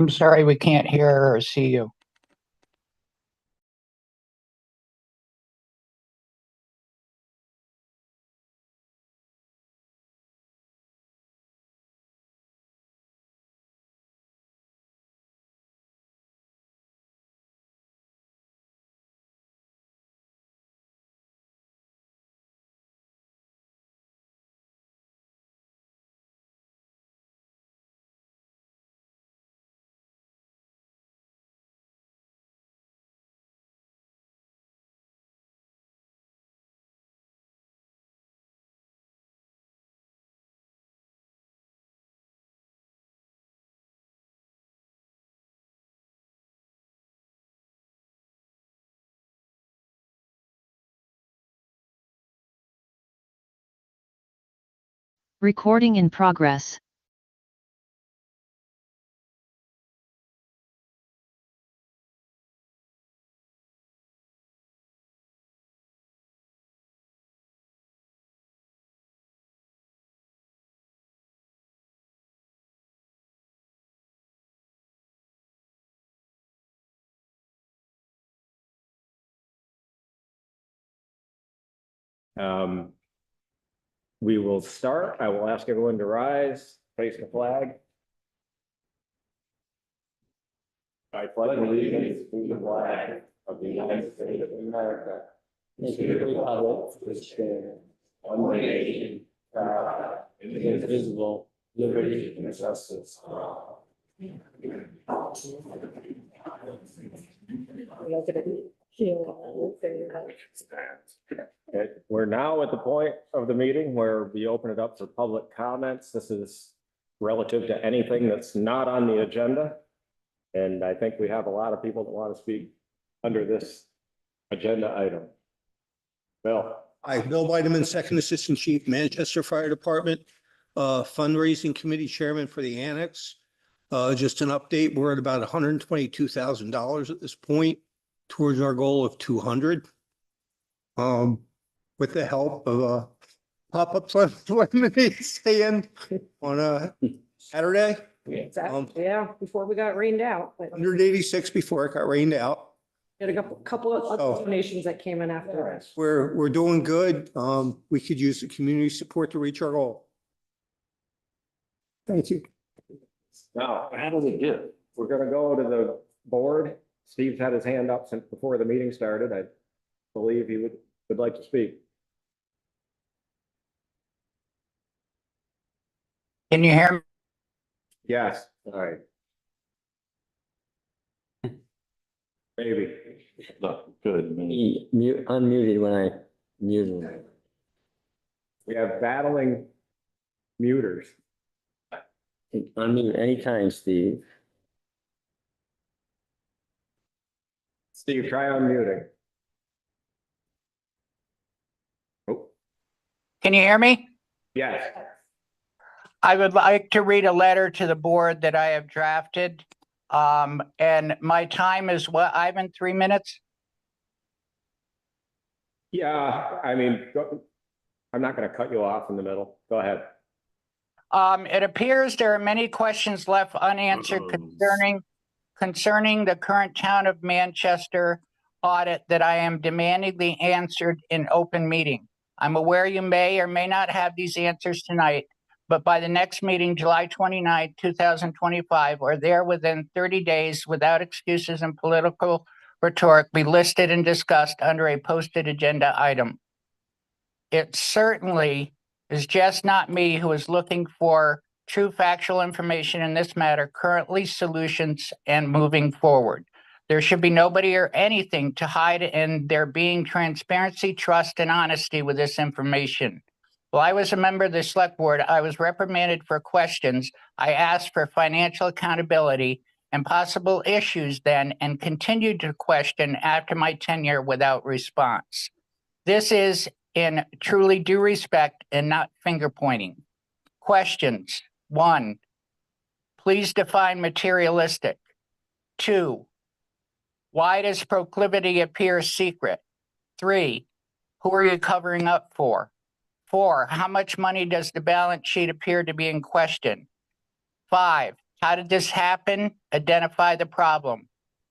I'm sorry, we can't hear or see you. Recording in progress. We will start. I will ask everyone to rise, face the flag. I pledge allegiance to the flag of the United States of America, and to the republic which stands one nation, proud, indivisible, liberty and justice for all. Okay, we're now at the point of the meeting where we open it up for public comments. This is relative to anything that's not on the agenda. And I think we have a lot of people that want to speak under this agenda item. Bill. Hi, Bill Weideman, Second Assistant Chief, Manchester Fire Department, Fundraising Committee Chairman for the Annex. Just an update, we're at about $122,000 at this point towards our goal of 200. With the help of a pop-up lemonade stand on a Saturday. Yeah, before we got rained out, but 186 before it got rained out. had a couple of Oh. other donations that came in after us. We're doing good. We could use the community support to reach our goal. Thank you. Now, how does it do? We're gonna go to the board. Steve's had his hand up since before the meeting started. I believe he would like to speak. Can you hear me? Yes, all right. Maybe. Good. He unmuted when I muted him. We have battling muters. Unmute anytime, Steve. Steve, try unmuting. Oh, Can you hear me? yes. I would like to read a letter to the board that I have drafted. And my time is what, Ivan, 3 minutes? Yeah, I mean, I'm not gonna cut you off in the middle. Go ahead. It appears there are many questions left unanswered concerning the current town of Manchester audit that I am demanding the answered in open meeting. I'm aware you may or may not have these answers tonight, but by the next meeting, July 29, 2025, or there within 30 days without excuses and political rhetoric, be listed and discussed under a posted agenda item. It certainly is just not me who is looking for true factual information in this matter, currently solutions and moving forward. There should be nobody or anything to hide, and there being transparency, trust, and honesty with this information. While I was a member of the select board, I was reprimanded for questions. I asked for financial accountability and possible issues then, and continued to question after my tenure without response. This is in truly due respect and not finger pointing. Questions. 1, please define materialistic. 2, why does proclivity appear secret? 3, who are you covering up for? 4, how much money does the balance sheet appear to be in question? 5, How did this happen? Identify the problem.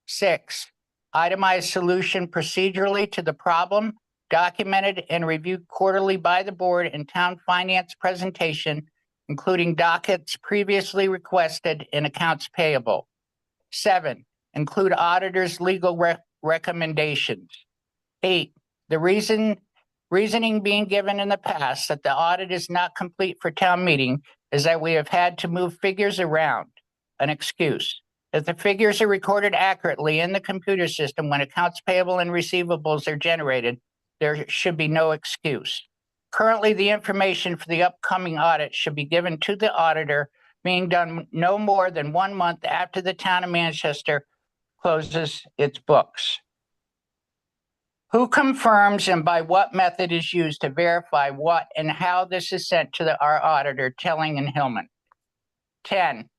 6, itemize solution procedurally to the problem, documented and reviewed quarterly by the board in town finance presentation, including dockets previously requested in accounts payable. 7, include auditor's legal recommendations. 8, the reasoning being given in the past that the audit is not complete for town meeting is that we have had to move figures around, an excuse. If the figures are recorded accurately in the computer system when accounts payable and receivables are generated, there should be no excuse. Currently, the information for the upcoming audit should be given to the auditor, being done no more than 1 month after the town of Manchester closes its books. Who confirms and by what method is used to verify what and how this is sent to our auditor, Telling and Hillman? 10,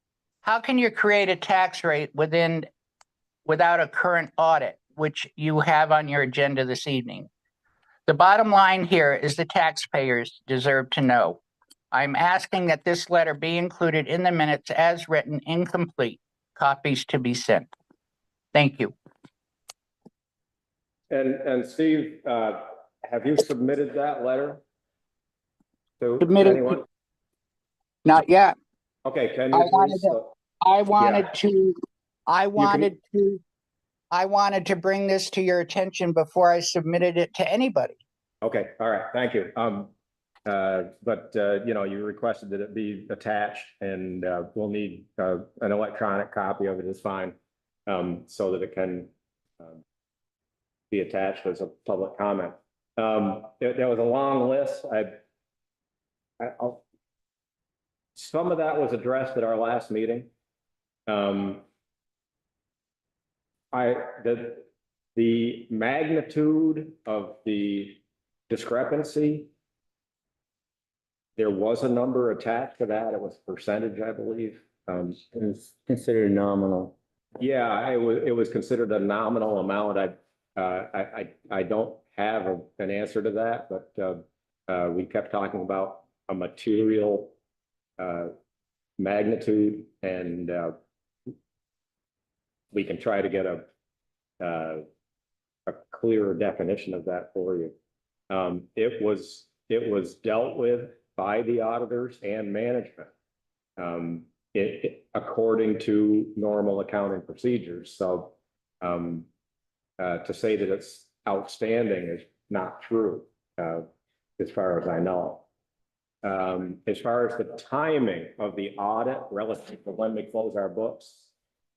how can you create a tax rate without a current audit, which you have on your agenda this evening? The bottom line here is the taxpayers deserve to know. I'm asking that this letter be included in the minutes as written, incomplete, copies to be sent. Thank you. And Steve, have you submitted that letter to Submitted. anyone? Not yet. Okay, can I you wanted please? I wanted to bring this to your attention before I submitted it to anybody. Okay, all right, thank you. You know, you requested that it be attached and we'll need an electronic copy of it is fine. So that it can be attached as a public comment. There was a long list. Some of that was addressed at our last meeting. The magnitude of the discrepancy, there was a number attached to that. It was percentage, I believe. It was considered nominal. Yeah, it was considered a nominal amount. I don't have an answer to that, but we kept talking about a material magnitude, and we can try to get a clearer definition of that for you. It was dealt with by the auditors and management according to normal accounting procedures. So to say that it's outstanding is not true, as far as I know. As far as the timing of the audit relative to when we close our books,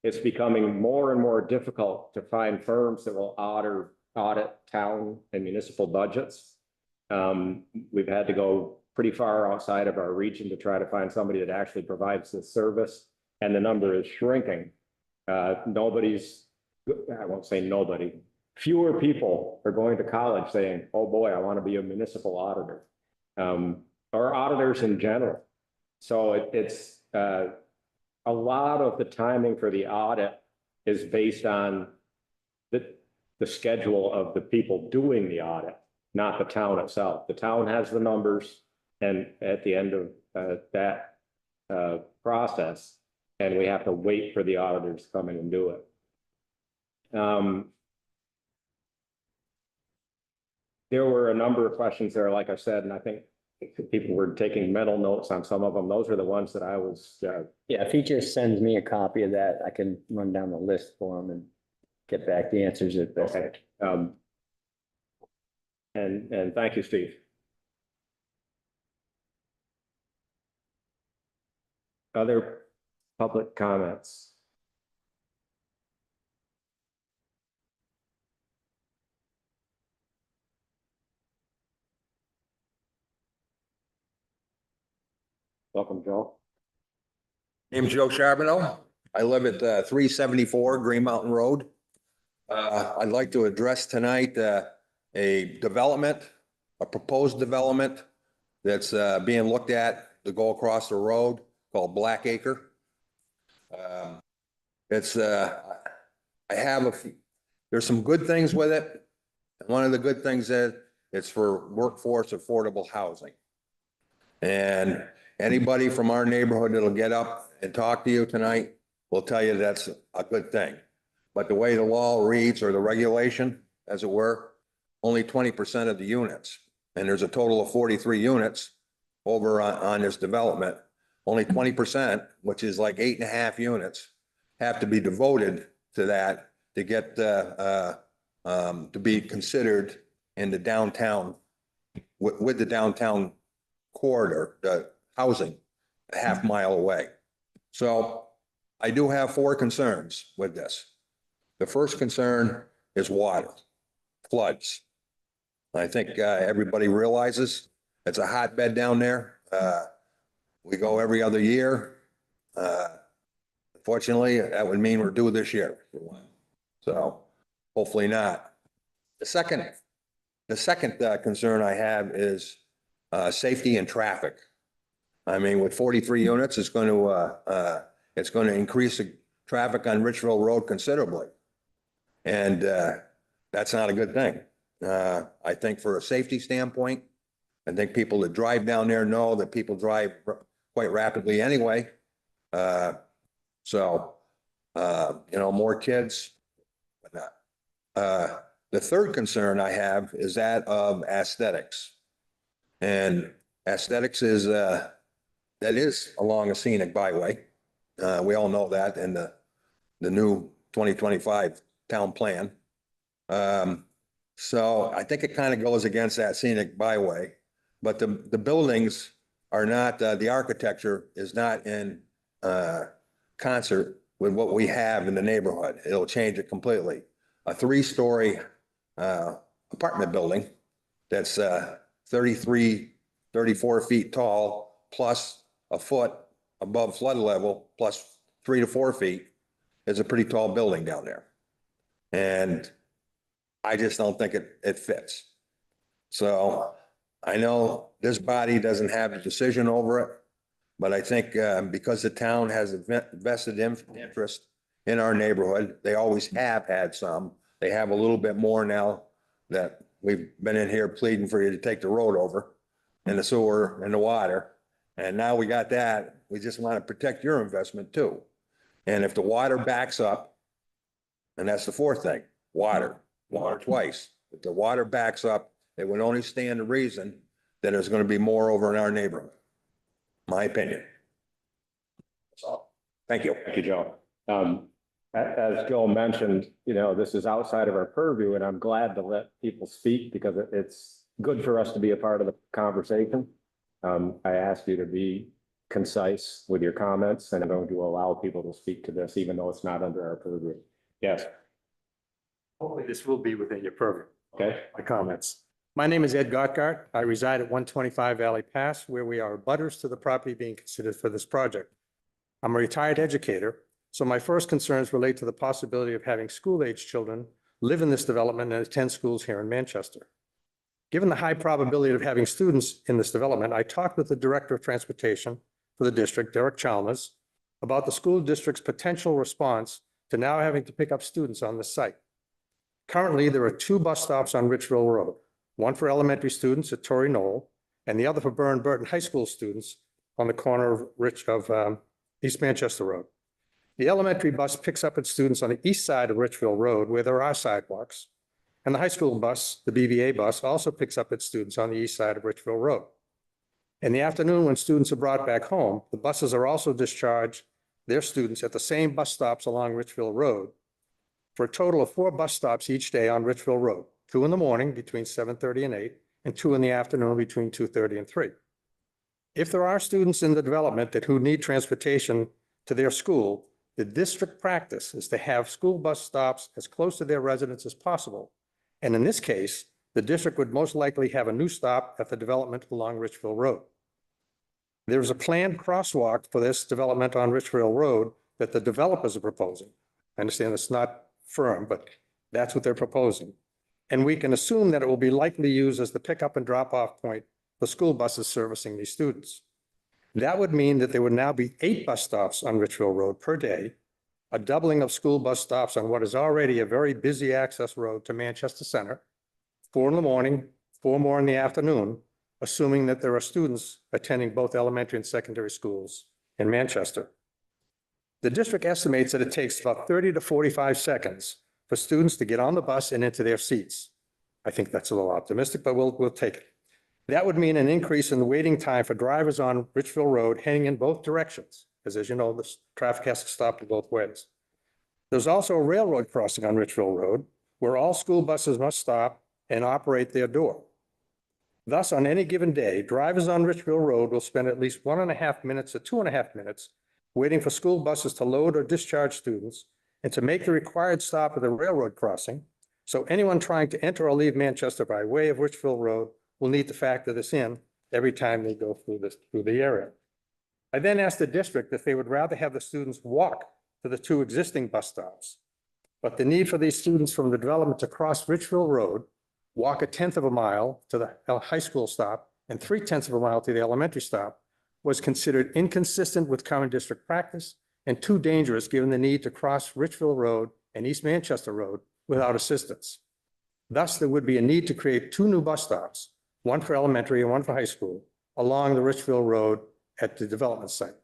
it's becoming more and more difficult to find firms that will audit town and municipal budgets. We've had to go pretty far outside of our region to try to find somebody that actually provides this service, and the number is shrinking. I won't say nobody, fewer people are going to college saying, oh boy, I want to be a municipal auditor, or auditors in general. So it's a lot of the timing for the audit is based on the schedule of the people doing the audit, not the town itself. The town has the numbers, and at the end of that process, and we have to wait for the auditors to come in and do it. There were a number of questions there, like I said, and I think people were taking mental notes on some of them. Those are the ones that I was. Yeah, if he just sends me a copy of that, I can run down the list for him and get back the answers at best. Okay. And thank you, Steve. Other public comments? Welcome, Joe. Name's Joe Charbonneau. I live at 374 Green Mountain Road. I'd like to address tonight a proposed development that's being looked at to go across the road called Black Acre. There's some good things with it. One of the good things is it's for workforce affordable housing. And anybody from our neighborhood that'll get up and talk to you tonight will tell you that's a good thing. But the way the law reads, or the regulation, as it were, only 20% of the units, and there's a total of 43 units over on this development, only 20%, which is like 8.5 units, have to be devoted to that to get, to be considered in the downtown, with the downtown corridor, the housing, a half mile away. So I do have 4 concerns with this. The first concern is water, floods. I think everybody realizes it's a hotbed down there. We go every other year. Fortunately, that would mean we're due this year. So hopefully not. The second concern I have is safety and traffic. I mean, with 43 units, it's going to increase the traffic on Richville Road considerably. And that's not a good thing. I think for a safety standpoint, I think people that drive down there know that people drive quite rapidly anyway. More kids, whatnot. The third concern I have is that of aesthetics. And aesthetics is, that is along a scenic byway. We all know that in the new 2025 town plan. So I think it kind of goes against that scenic byway, but the buildings are not, the architecture is not in concert with what we have in the neighborhood. It'll change it completely. A 3-story apartment building that's 33, 34 feet tall, plus a foot above flood level, plus 3 to 4 feet is a pretty tall building down there. And I just don't think it fits. So I know this body doesn't have a decision over it, but I think because the town has a vested interest in our neighborhood, they always have had some. They have a little bit more now that we've been in here pleading for you to take the road over and the sewer and the water. And now we got that. We just want to protect your investment too. And if the water backs up, and that's the fourth thing, water twice. If the water backs up, it would only stand to reason that there's going to be more over in our neighborhood. My opinion. So, thank you. Thank you, Joe. As Joe mentioned, this is outside of our purview, and I'm glad to let people speak because it's good for us to be a part of the conversation. I asked you to be concise with your comments, and I'm going to allow people to speak to this, even though it's not under our purview. Yes. Hopefully this will be within your purview. Okay. My comments. My name is Ed Gottgart. I reside at 125 Valley Pass, where we are abutters to the property being considered for this project. I'm a retired educator, so my first concerns relate to the possibility of having school-age children live in this development and attend schools here in Manchester. Given the high probability of having students in this development, I talked with the Director of Transportation for the district, Derek Chalmers, about the school district's potential response to now having to pick up students on the site. Currently, there are 2 bus stops on Richville Road, one for elementary students at Torrey Knoll, and the other for Burn Burton High School students on the corner of East Manchester Road. The elementary bus picks up its students on the east side of Richville Road, where there are sidewalks, and the high school bus, the BVA bus, also picks up its students on the east side of Richville Road. In the afternoon, when students are brought back home, the buses are also discharged their students at the same bus stops along Richville Road, for a total of 4 bus stops each day on Richville Road, 2 in the morning between 7:30 and 8, and 2 in the afternoon between 2:30 and 3. If there are students in the development who need transportation to their school, the district practice is to have school bus stops as close to their residence as possible. And in this case, the district would most likely have a new stop at the development along Richville Road. There is a planned crosswalk for this development on Richville Road that the developers are proposing. I understand it's not firm, but that's what they're proposing. And we can assume that it will be likely used as the pickup and drop-off point for school buses servicing these students. That would mean that there would now be 8 bus stops on Richville Road per day, a doubling of school bus stops on what is already a very busy access road to Manchester Center, 4 in the morning, 4 more in the afternoon, assuming that there are students attending both elementary and secondary schools in Manchester. The district estimates that it takes about 30 to 45 seconds for students to get on the bus and into their seats. I think that's a little optimistic, but we'll take it. That would mean an increase in the waiting time for drivers on Richville Road heading in both directions, because as you know, the traffic has to stop in both ways. There's also a railroad crossing on Richville Road where all school buses must stop and operate their door. Thus, on any given day, drivers on Richville Road will spend at least 1.5 minutes to 2.5 minutes waiting for school buses to load or discharge students and to make the required stop at the railroad crossing. So anyone trying to enter or leave Manchester by way of Richville Road will need to factor this in every time they go through the area. I then asked the district if they would rather have the students walk to the 2 existing bus stops. But the need for these students from the development to cross Richville Road, walk 1/10 of a mile to the high school stop, and 3/10 of a mile to the elementary stop was considered inconsistent with current district practice and too dangerous given the need to cross Richville Road and East Manchester Road without assistance. Thus, there would be a need to create 2 new bus stops, one for elementary and one for high school, along the Richville Road at the development site.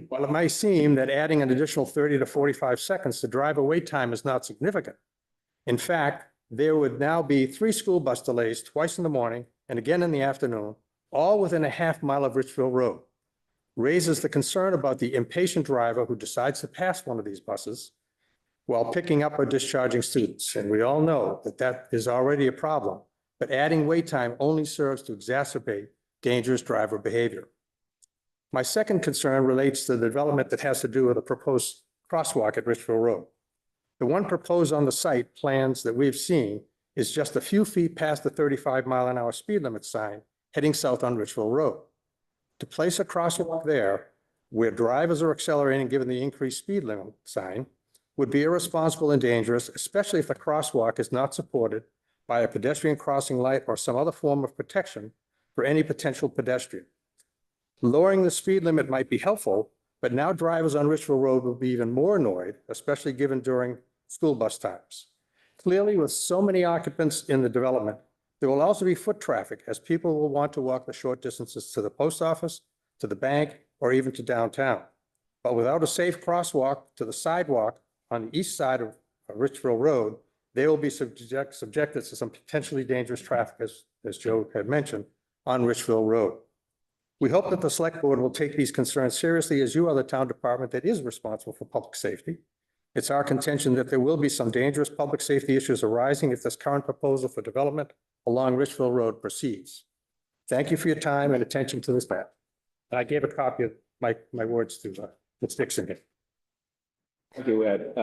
While it might seem that adding an additional 30 to 45 seconds to driver wait time is not significant, in fact, there would now be 3 school bus delays twice in the morning and again in the afternoon, all within a half mile of Richville Road. Raises the concern about the impatient driver who decides to pass one of these buses while picking up or discharging students. And we all know that that is already a problem, but adding wait time only serves to exacerbate dangerous driver behavior. My second concern relates to the development that has to do with a proposed crosswalk at Richville Road. The one proposed on the site plans that we've seen is just a few feet past the 35-mile-an-hour speed limit sign heading south on Richville Road. To place a crosswalk there where drivers are accelerating given the increased speed limit sign would be irresponsible and dangerous, especially if the crosswalk is not supported by a pedestrian crossing light or some other form of protection for any potential pedestrian. Lowering the speed limit might be helpful, but now drivers on Richville Road will be even more annoyed, especially given during school bus times. Clearly, with so many occupants in the development, there will also be foot traffic as people will want to walk the short distances to the post office, to the bank, or even to downtown. But without a safe crosswalk to the sidewalk on the east side of Richville Road, they will be subjected to some potentially dangerous traffic, as Joe had mentioned, on Richville Road. We hope that the select board will take these concerns seriously as you are the town department that is responsible for public safety. It's our contention that there will be some dangerous public safety issues arising if this current proposal for development along Richville Road proceeds. Thank you for your time and attention to this matter. I gave a copy of my words to Ms. Dixon here. Thank you, Ed.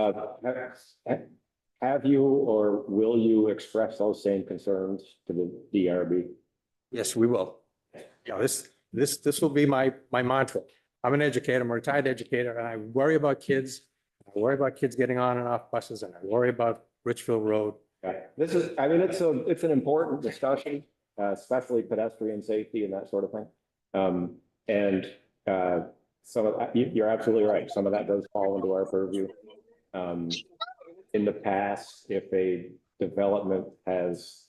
Have you or will you express those same concerns to the DRB? Yes, we will. Yeah, this will be my mantra. I'm an educator, I'm a retired educator, and I worry about kids. I worry about kids getting on and off buses, and I worry about Richville Road. Yeah, this is, I mean, it's an important discussion, especially pedestrian safety and that sort of thing. Some of that, you're absolutely right. Some of that does fall into our purview. In the past, if a development has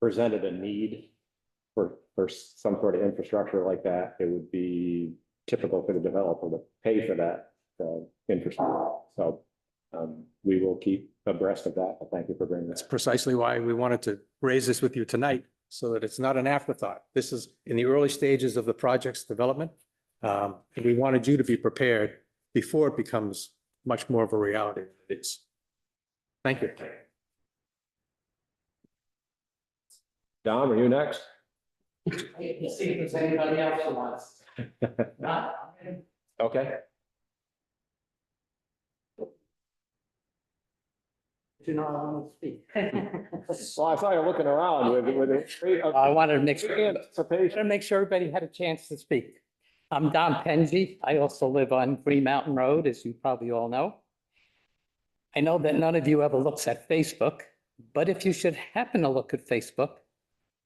presented a need for some sort of infrastructure like that, it would be typical for the developer to pay for that infrastructure. So we will keep abreast of that. Thank you for bringing That's that. precisely why we wanted to raise this with you tonight, so that it's not an afterthought. This is in the early stages of the project's development. And we wanted you to be prepared before it becomes much more of a reality than it is. Thank you. Dom, are you next? See if there's anybody else who wants. Not. Okay. Do not want to speak. Well, I saw you looking around with I wanted to make sure, anticipation. everybody had a chance to speak. I'm Don Penzi. I also live on Green Mountain Road, as you probably all know. I know that none of you ever looks at Facebook, but if you should happen to look at Facebook,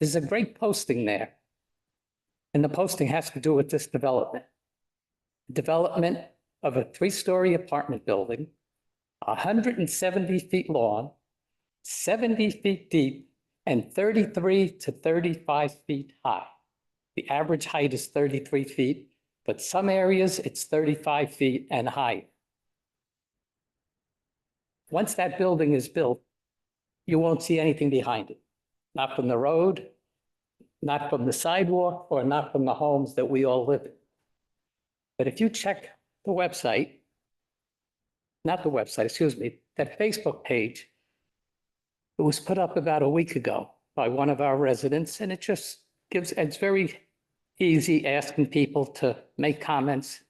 there's a great posting there. And the posting has to do with this development. Development of a 3-story apartment building, 170 feet long, 70 feet deep, and 33 to 35 feet high. The average height is 33 feet. but some areas it's 35 feet and higher. Once that building is built, you won't see anything behind it, not from the road, not from the sidewalk, or not from the homes that we all live in. But if you check the website, not the website, excuse me, that Facebook page, it was put up about a week ago by one of our residents, and it just gives, it's very easy asking people to make comments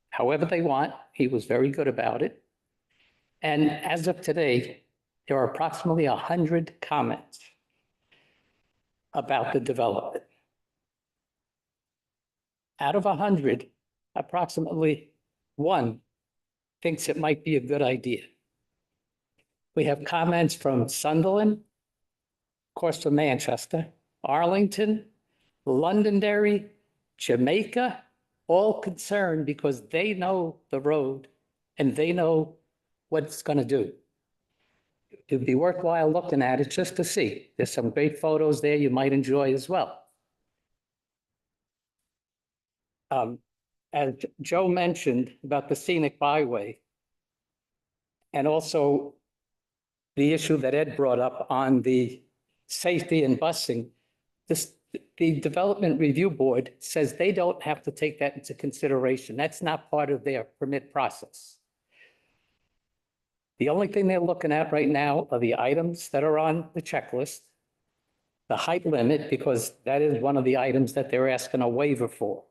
however they want. He was very good about it. And as of today, there are approximately 100 comments about the development. Out of 100, approximately one thinks it might be a good idea. We have comments from Sunderland, of course, from Manchester, Arlington, Londonderry, Jamaica, all concerned because they know the road and they know what it's going to do. It'd be worthwhile looking at it just to see. There's some great photos there you might enjoy as well. As Joe mentioned about the scenic byway, and also the issue that Ed brought up on the safety and busing, the Development Review Board says they don't have to take that into consideration. That's not part of their permit process. The only thing they're looking at right now are the items that are on the checklist, the height limit, because that is one of the items that they're asking a waiver for.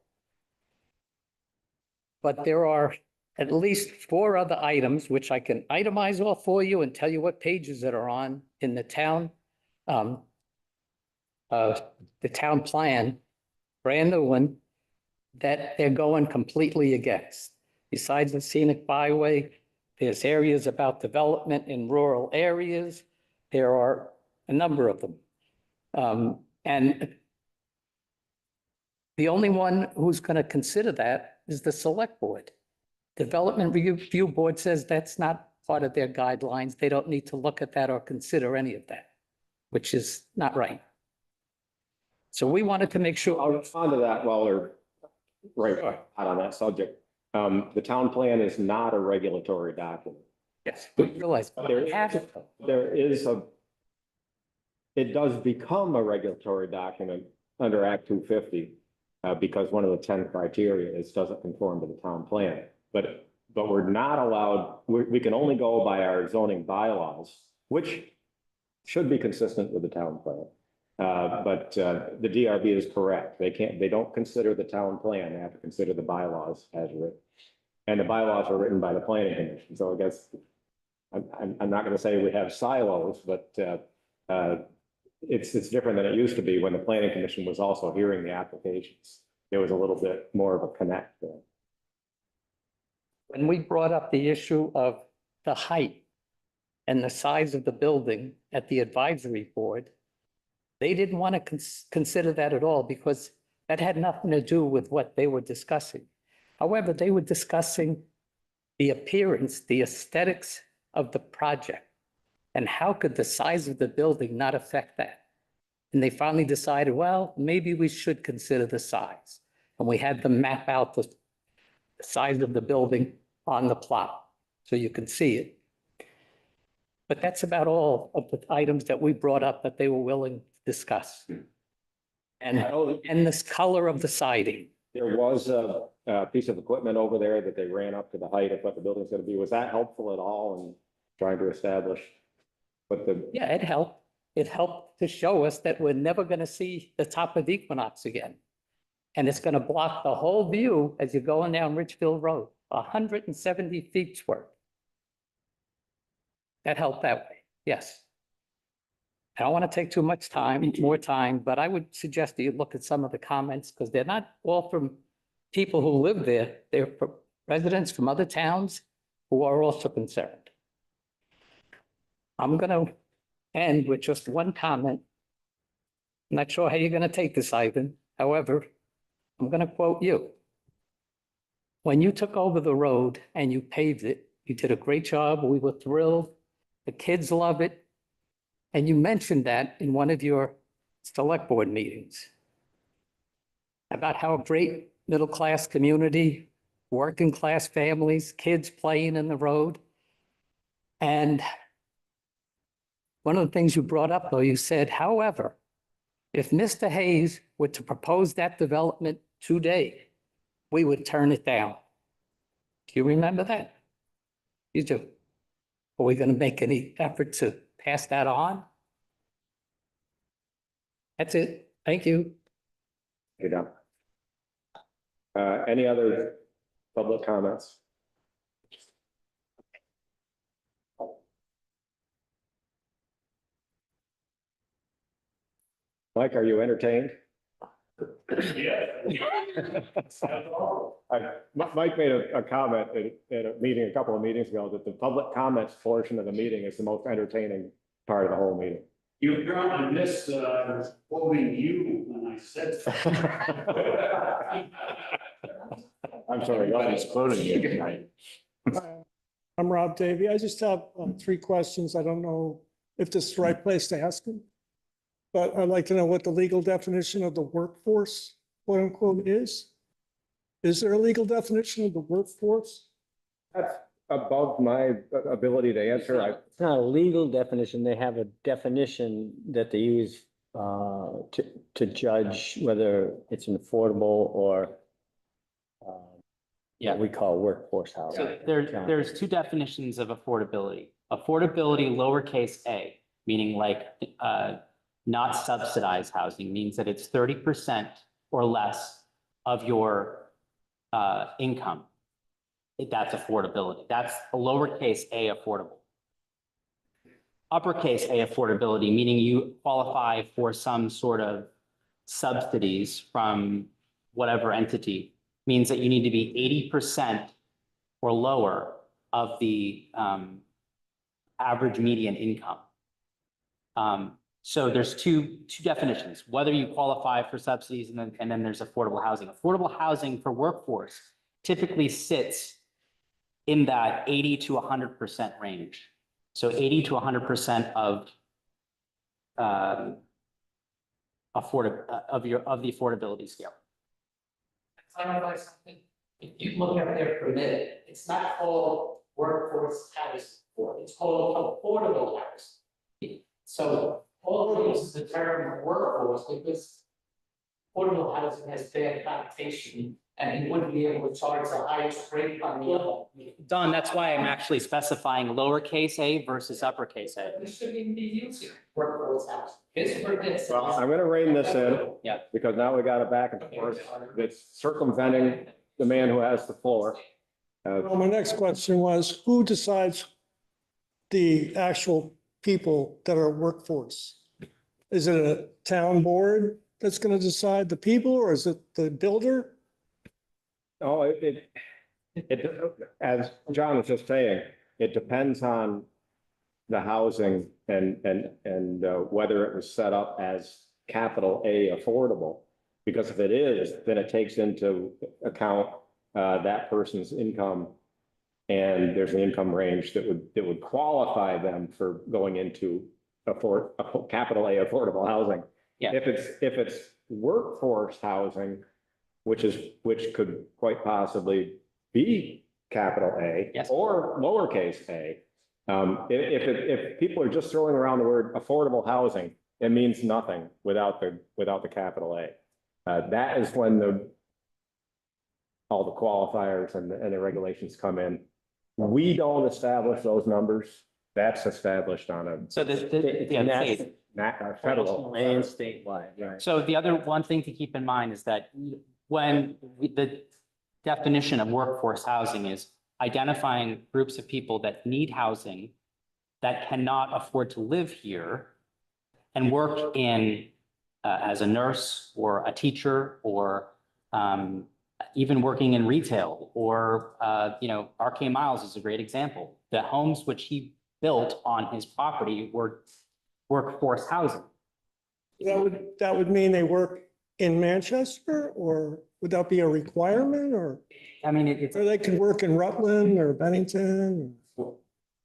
But there are at least 4 other items, which I can itemize all for you and tell you what pages that are on in the town plan, brand new one, that they're going completely against. Besides the scenic byway, there's areas about development in rural areas. There are a number of them. And the only one who's going to consider that is the select board. Development Review Board says that's not part of their guidelines. They don't need to look at that or consider any of that, which is not right. So we wanted to make I'll sure. respond to that while we're right Sure. out on that subject. The town plan is not a regulatory document. Yes, we realize. but There we have it. It does become a regulatory document under Act 250 because one of the 10 criteria is doesn't conform to the town plan. But we're not allowed, we can only go by our zoning bylaws, which should be consistent with the town plan. But the DRB is correct. They don't consider the town plan. They have to consider the bylaws as written. And the bylaws are written by the planning commission. So I guess I'm not going to say we have silos, but it's different than it used to be when the planning commission was also hearing the applications. There was a little bit more of a connect there. When we brought up the issue of the height and the size of the building at the advisory board, they didn't want to consider that at all because that had nothing to do with what they were discussing. However, they were discussing the appearance, the aesthetics of the project, and how could the size of the building not affect that? And they finally decided, well, maybe we should consider the size. And we had them map out the size of the building on the plot so you can see it. But that's about all of the items that we brought up that they were willing to discuss. And this color of the siding. There was a piece of equipment over there that they ran up to the height of what the building's going to be. Was that helpful at all in trying to establish what the? Yeah, it helped. It helped to show us that we're never going to see the top of Equinox again. And it's going to block the whole view as you're going down Richfield Road, 170 feet's worth. That helped that way, yes. I don't want to take too much time, more time, but I would suggest that you look at some of the comments because they're not all from people who live there. They're from residents from other towns who are also concerned. I'm going to end with just one comment. I'm not sure how you're going to take this, Ivan. However, I'm going to quote you. When you took over the road and you paved it, you did a great job. We were thrilled. The kids love it. And you mentioned that in one of your select board meetings about how great middle-class community, working-class families, kids playing in the road. And one of the things you brought up, though, you said, however, if Mr. Hayes were to propose that development today, we would turn it down. Do you remember that? You do. Are we going to make any effort to pass that on? That's it. Thank you. You're done. Any other public comments? Mike, are you entertained? Mike made a comment at a meeting a couple of meetings ago that the public comments portion of the meeting is the most entertaining part of the whole meeting. You probably missed that I was quoting you when I said. I'm sorry. Everybody's quoting you tonight. I'm Rob Davy. I just have three questions. I don't know if this is the right place to ask them. But I'd like to know what the legal definition of the workforce, quote unquote, is. Is there a legal definition of the workforce? That's above my ability to answer. It's not a legal definition. They have a definition that they use to judge whether it's an affordable or what we call workforce housing. So there's two definitions of affordability. Affordability lowercase a, meaning like not subsidized housing, means that it's 30% or less of your income. That's affordability. That's a lowercase a affordable. Uppercase a affordability, meaning you qualify for some sort of subsidies from whatever entity, means that you need to be 80% or lower of the average median income. So there's two definitions, whether you qualify for subsidies and then there's affordable housing. Affordable housing for workforce typically sits in that 80 to 100% range. So 80 to 100% of the affordability scale. Clarify something. If you look at their permit, it's not called workforce housing, it's called affordable housing. So all it is the term workforce because affordable housing has bad connotation and you wouldn't be able to charge the highest rate on the level. Don, that's why I'm actually specifying lowercase a versus uppercase a. We shouldn't even be using workforce housing. It's for this. Well, I'm gonna rein this in. Yeah. Because now we got it back and forth. It's circumventing the man who has the floor. Well, my next question was, who decides the actual people that are workforce? Is it a town board that's going to decide the people or is it the builder? Oh, as John was just saying, it depends on the housing and whether it was set up as capital A affordable. Because if it is, then it takes into account that person's income. And there's an income range that would qualify them for going into capital A affordable housing. Yeah. If it's workforce housing, which could quite possibly be capital A. Yes. Or lowercase a. If people are just throwing around the word affordable housing, it means nothing without the capital A. That is when all the qualifiers and the regulations come in. We don't establish those numbers. That's established on a So federal And statewide, right? So the other one thing to keep in mind is that when the definition of workforce housing is identifying groups of people that need housing that cannot afford to live here and work in as a nurse or a teacher or even working in retail or, RK Miles is a great example. The homes which he built on his property were workforce housing. That would mean they work in Manchester, or would that be a requirement, or they could work in Rutland or Bennington?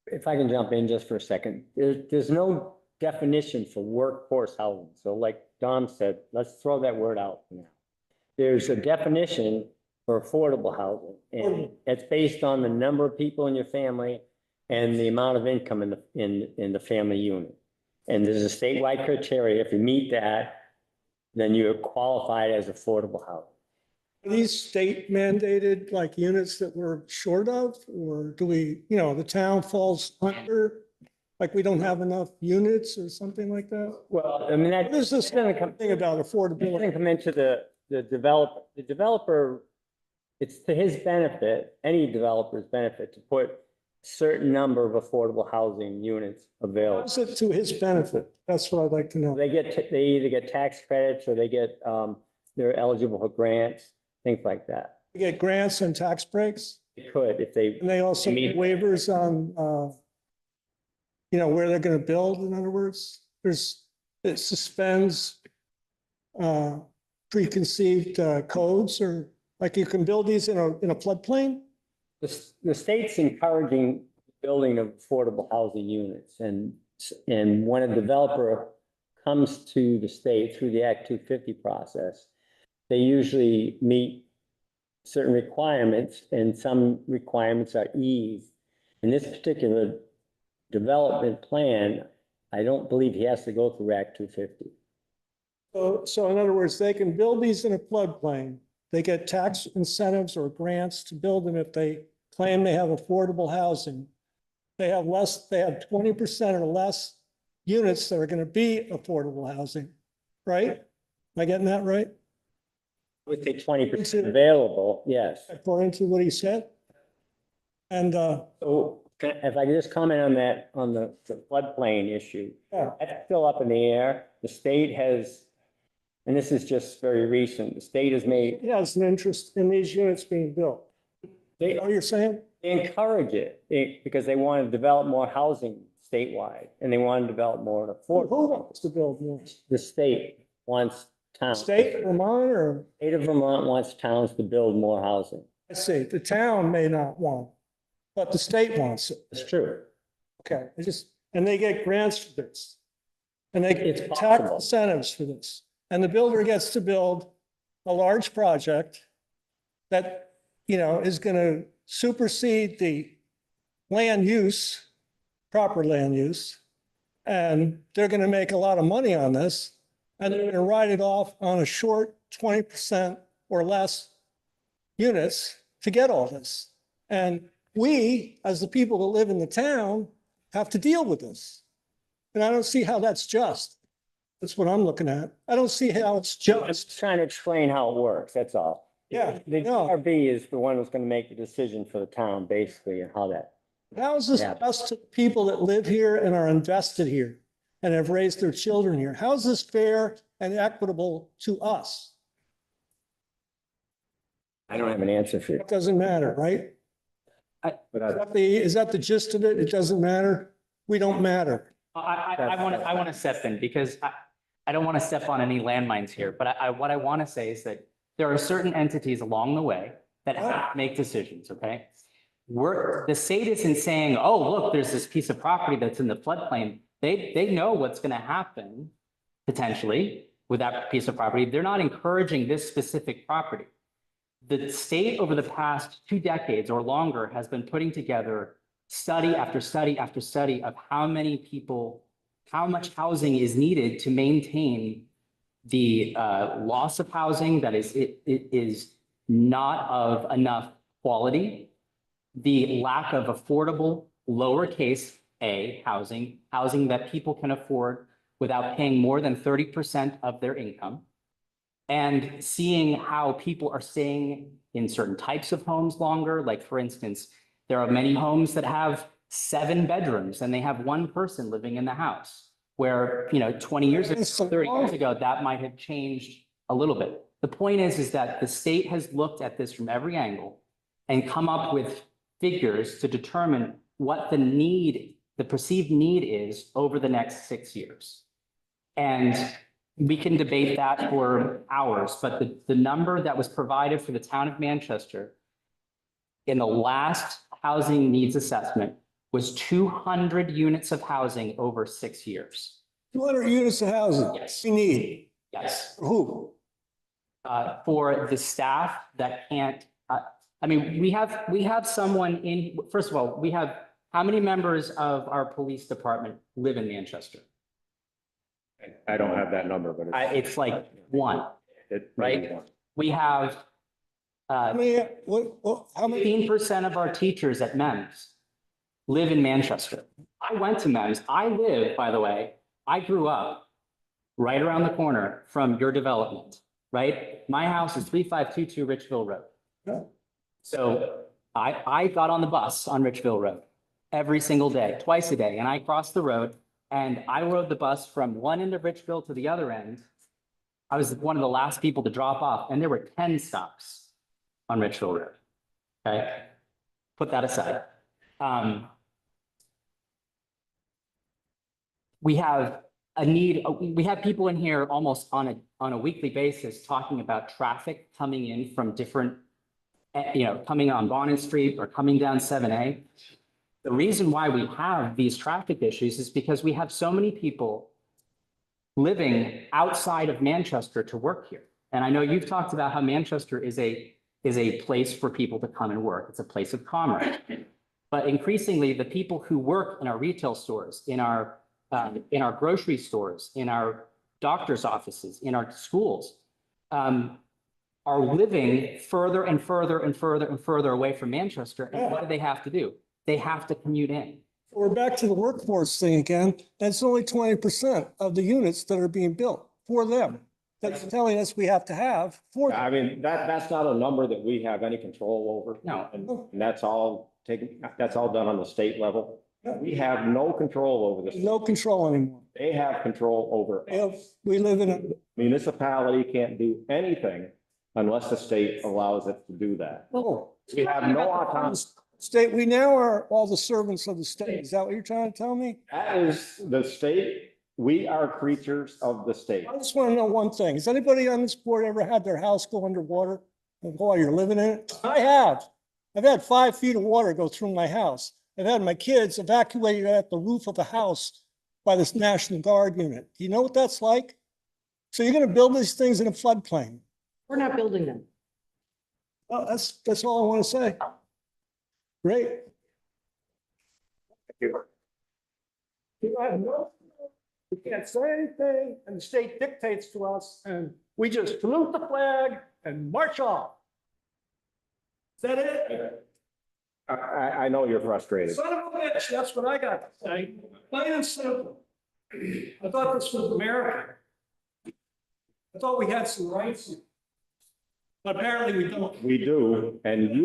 If I can jump in just for a second, there's no definition for workforce housing. So like Don said, let's throw that word out for now. there's a definition for affordable housing. And it's based on the number of people in your family and the amount of income in the family unit. And there's a statewide criteria. If you meet that, then you're qualified as affordable housing. Are these state mandated like units that we're short of, or do we, the town falls under? Like we don't have enough units or something like that? Well, I mean, What is this gonna come, thing about it's gonna affordability? come into the developer. The developer, it's to his benefit, any developer's benefit, to put a certain number of affordable housing units available. How's it to his benefit? That's what I'd like to know. They either get tax credits or they get, they're eligible for grants, things like that. They get grants and tax breaks, They could if they, and they also get waivers on, where they're gonna build, in other words. It suspends preconceived codes, or like you can build these in a floodplain? the state's encouraging building of affordable housing units, and when a developer comes to the state through the Act 250 process, they usually meet certain requirements, and some requirements are eased. In this particular development plan, I don't believe he has to go through Act 250. So in other words, they can build these in a floodplain. They get tax incentives or grants to build them if they claim they have affordable housing. They have 20% or less units that are going to be affordable housing, right? Am I getting that right? With the 20% available, yes. According to what he said? And, So if I could just comment on that, on the floodplain issue, yeah, that's still up in the air. The state has, and this is just very recent, the state has made, he has an interest in these units being built. You know what you're saying? they encourage it because they want to develop more housing statewide, and they want to develop more Who affordable. wants to build more? The state wants towns. State, Vermont, or, State of Vermont wants towns to build more housing. I see, the town may not want, but the state wants it. It's true. Okay, and they get grants for this. And they It's get tax possible. incentives for this. And the builder gets to build a large project that, is gonna supersede the land use, proper land use. And they're gonna make a lot of money on this. And they're gonna write it off on a short 20% or less units to get all this. And we, as the people that live in the town, have to deal with this. And I don't see how that's just. That's what I'm looking at. I don't see how it's I'm just. just trying to explain how it works, that's all. Yeah, The no. DRB is the one that's gonna make the decision for the town, basically, and how that. How is this Yeah. just to people that live here and are invested here and have raised their children here? How is this fair and equitable to us? I don't have an answer for you. It doesn't matter, right? But Is that the gist of it? It doesn't matter? We don't matter. I want to step in because I don't want to step on any landmines here, but what I want to say is that there are certain entities along the way that have to make decisions, okay? The state isn't saying, oh, look, there's this piece of property that's in the floodplain. They know what's going to happen potentially with that piece of property. They're not encouraging this specific property. The state over the past 2 decades or longer has been putting together study after study after study of how many people, how much housing is needed to maintain the loss of housing that it is not of enough quality, the lack of affordable lowercase a housing that people can afford without paying more than 30% of their income, and seeing how people are staying in certain types of homes longer. Like, for instance, there are many homes that have 7 bedrooms and they have 1 person living in the house, where, 20 years ago, 30 years ago, that might have changed a little bit. The point is that the state has looked at this from every angle and come up with figures to determine what the perceived need is over the next 6 years. And we can debate that for hours, but the number that was provided for the town of Manchester in the last housing needs assessment was 200 units of housing over 6 years. 200 units of housing. Yes. We need. Yes. Who? for the staff that can't, I mean, we have someone in, first of all, we have, how many members of our police department live in Manchester? I don't have that number, but It's like one. right? We have, I mean, how many? 15% of our teachers at MEMS live in Manchester. I went to MEMS. I live, by the way, I grew up right around the corner from your development, right? My house is 3522 Richville Road. So I got on the bus on Richville Road every single day, twice a day, and I crossed the road and I rode the bus from one end of Richville to the other end. I was one of the last people to drop off, and there were 10 stops on Richville Road. Okay, put that aside. We have a need, we have people in here almost on a weekly basis talking about traffic coming in from different, coming on Bonnet Street or coming down 7A. The reason why we have these traffic issues is because we have so many people living outside of Manchester to work here. And I know you've talked about how Manchester is a place for people to come and work. It's a place of commerce. But increasingly, the people who work in our retail stores, in our grocery stores, in our doctor's offices, in our schools, are living further and further and further and further away from Manchester. And what do they have to do? They have to commute in. We're back to the workforce thing again. That's only 20% of the units that are being built for them. That's telling us we have to have for them. I mean, that's not a number that we have any control over. No. And that's all done on the state level. We have no control over this. No control anymore. They have control over us. We live in a, Municipality can't do anything unless the state allows it to do that. oh, We have no autonomy. state, we now are all the servants of the state. Is that what you're trying to tell me? That is the state. We are creatures of the state. I just want to know one thing. Has anybody on this board ever had their house go underwater while you're living in it? I have. I've had 5 feet of water go through my house. I've had my kids evacuated at the roof of a house by this National Guard unit. Do you know what that's like? So you're going to build these things in a floodplain. We're not building them. Oh, that's all I want to say. Great. We can't say anything and the state dictates to us and we just salute the flag and march off. Is that it? I know you're frustrated. Son of a bitch, that's what I got to say. Plain and simple. I thought this was America. I thought we had some rights. But apparently we don't. We do, and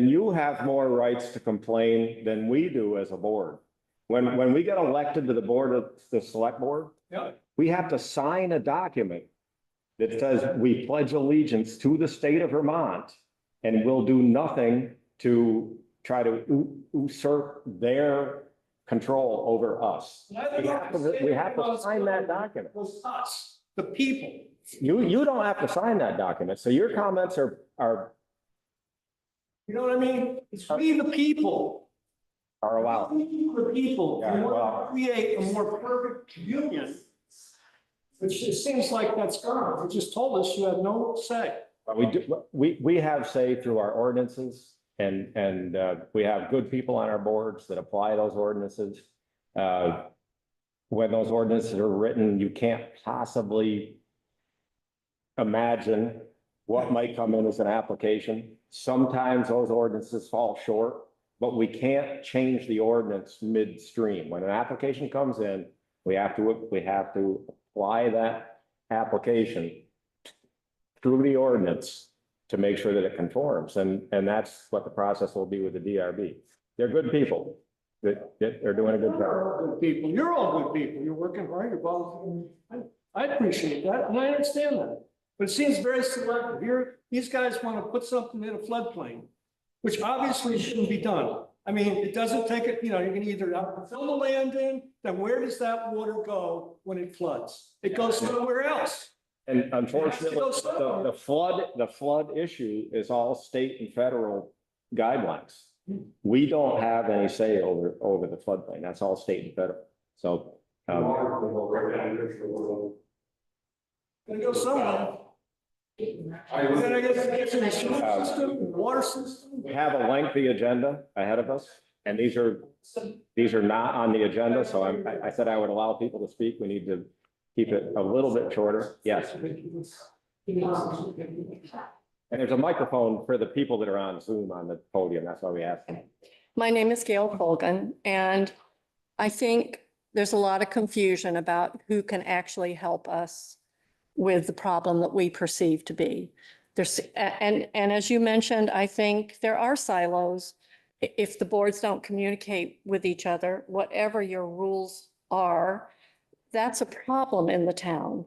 you have more rights to complain than we do as a board. When we get elected to the board of the select board, Yeah. we have to sign a document that says we pledge allegiance to the state of Vermont and will do nothing to try to usurp their control over us. We have to sign that document. It was us, the people. You don't have to sign that document, so your comments are You know what I mean? It's we the people. allowed. We the people. Yeah, We want well- to create a more perfect union. Which it seems like that's gone. You just told us you have no say. We have say through our ordinances and we have good people on our boards that apply those ordinances. When those ordinances are written, you can't possibly imagine what might come in as an application. Sometimes those ordinances fall short, but we can't change the ordinance midstream. When an application comes in, we have to apply that application through the ordinance to make sure that it conforms. And that's what the process will be with the DRB. They're good people. They're doing a good job. You're all good people. You're all good people. You're working hard. You're both. I appreciate that and I understand that. But it seems very selective. Here, these guys want to put something in a floodplain, which obviously shouldn't be done. I mean, it doesn't take it, you can either fill the land in, then where does that water go when it floods? It goes somewhere else. And unfortunately, the flood issue is all state and federal guidelines. We don't have any say over the floodplain. That's all state and federal. So. Gonna go somewhere. And I guess it's in the sewer system, water system. We have a lengthy agenda ahead of us, and these are not on the agenda, so I said I would allow people to speak. We need to keep it a little bit shorter. Yes. And there's a microphone for the people that are on Zoom on the podium. That's why we asked. My name is Gail Colgan, and I think there's a lot of confusion about who can actually help us with the problem that we perceive to be. And as you mentioned, I think there are silos. If the boards don't communicate with each other, whatever your rules are, that's a problem in the town.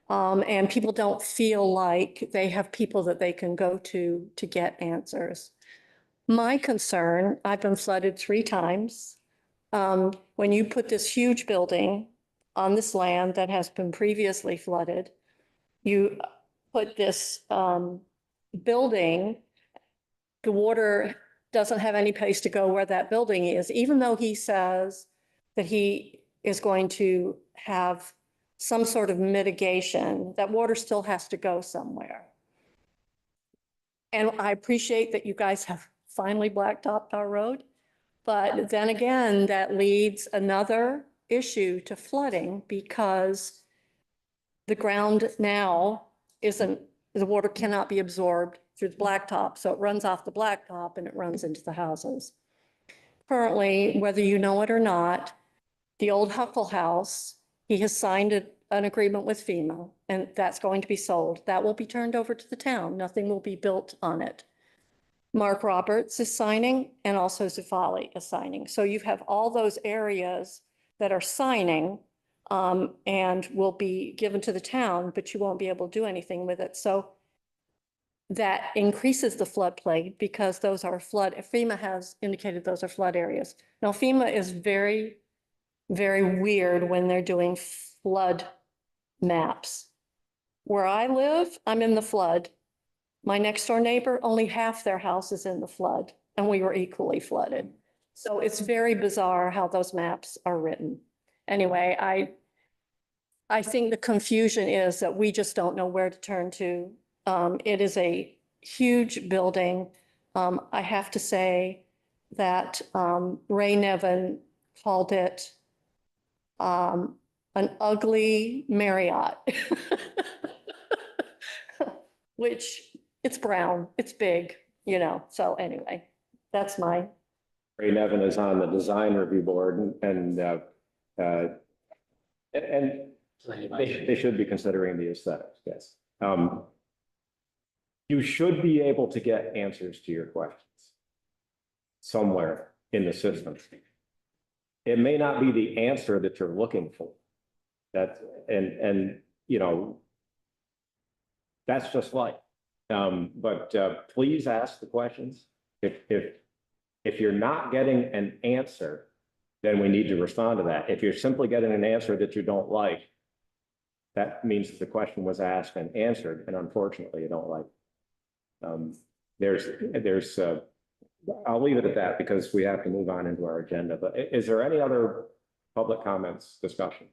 And people don't feel like they have people that they can go to get answers. My concern, I've been flooded 3 times. When you put this huge building on this land that has been previously flooded, you put this building, the water doesn't have any place to go where that building is, even though he says that he is going to have some sort of mitigation, that water still has to go somewhere. And I appreciate that you guys have finally blacktopped our road, but then again, that leads another issue to flooding because the ground now isn't, the water cannot be absorbed through the blacktop. So it runs off the blacktop and it runs into the houses. Currently, whether you know it or not, the old Huckle House, he has signed an agreement with FEMA and that's going to be sold. That will be turned over to the town. Nothing will be built on it. Mark Roberts is signing and also Zufali is signing. So you have all those areas that are signing and will be given to the town, but you won't be able to do anything with it. So that increases the floodplain because those are FEMA has indicated those are flood areas. Now FEMA is very, very weird when they're doing flood maps. Where I live, I'm in the flood. My next door neighbor, only half their house is in the flood and we were equally flooded. So it's very bizarre how those maps are written. Anyway, I think the confusion is that we just don't know where to turn to. It is a huge building. I have to say that Ray Nevin called it an ugly Marriott, which it's brown, it's big, so anyway, that's my. Ray Nevin is on the design review board and they should be considering the aesthetics, yes. You should be able to get answers to your questions somewhere in the system. It may not be the answer that you're looking for. That's just life. But please ask the questions. If you're not getting an answer, then we need to respond to that. If you're simply getting an answer that you don't like, that means that the question was asked and answered, and unfortunately, you don't like. I'll leave it at that because we have to move on into our agenda. But is there any other public comments, discussion?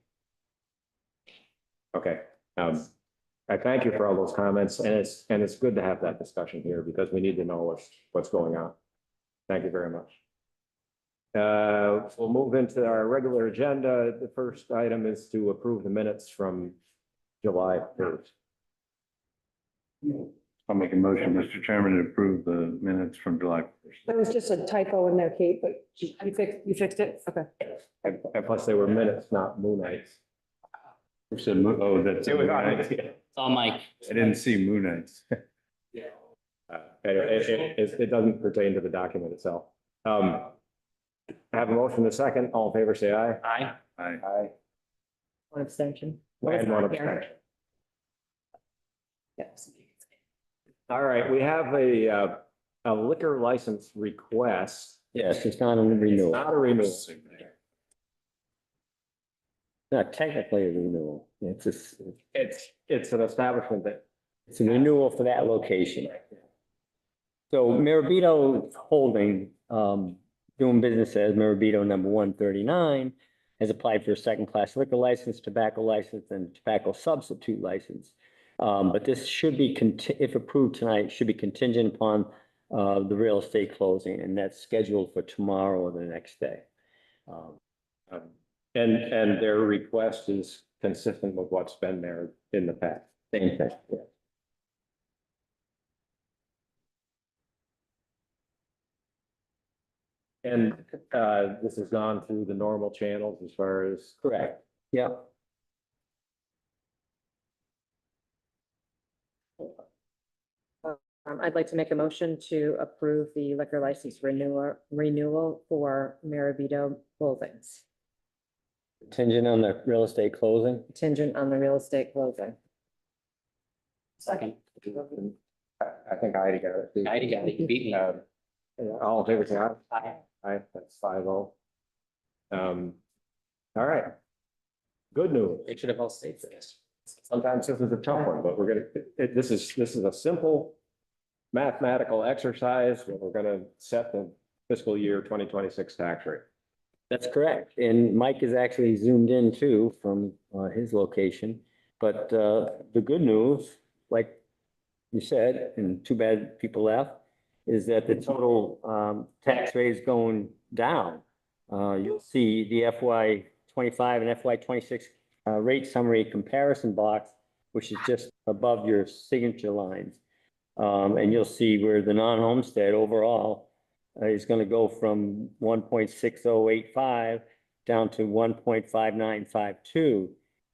Okay. I thank you for all those comments, and it's good to have that discussion here because we need to know what's going on. Thank you very much. We'll move into our regular agenda. The first item is to approve the minutes from July 1st. I'll make a motion, Mr. Chairman, to approve the minutes from July 1st. There was just a typo in there, Kate, but you fixed it? Okay. And plus they were minutes, not moon nights. Who said, oh, that's. It was on Moon Knights. it. It's all Mike. I didn't see Moon Knights. It doesn't pertain to the document itself. I have a motion in a second. All in favor, say aye. Aye. Aye. Aye. One abstention. And one abstention. All right, we have a liquor license request. Yes, it's not a It's renewal, not a renewal. not technically a renewal. It's It's an establishment that, a renewal for that location. So Marabito Holding, doing business as Marabito number 139, has applied for a second-class liquor license, tobacco license, and tobacco substitute license But this should be, if approved tonight, should be contingent upon the real estate closing, and that's scheduled for tomorrow or the next day. And their request is consistent with what's been there in the past. Same thing, yeah. And this has gone through the normal channels as far as. Correct, yeah. I'd like to make a motion to approve the liquor license renewal for Maravito Holdings, Contingent on the real estate closing. contingent on the real estate closing. Second. I think Heidi got it. Heidi got it. You beat me. All in favor, say aye. Aye. Aye, that's 5-0. All right. Good news. They should have all stayed for this. Sometimes this is a tough one, but we're gonna, this is a simple mathematical exercise where we're gonna set the fiscal year 2026 tax rate. That's correct. And Mike is actually zoomed in too from his location. But the good news, like you said, and too bad people left, is that the total tax rate is going down. You'll see the FY25 and FY26 rate summary comparison box, which is just above your signature lines. And you'll see where the non-homestead overall is going to go from 1.6085 down to 1.5952.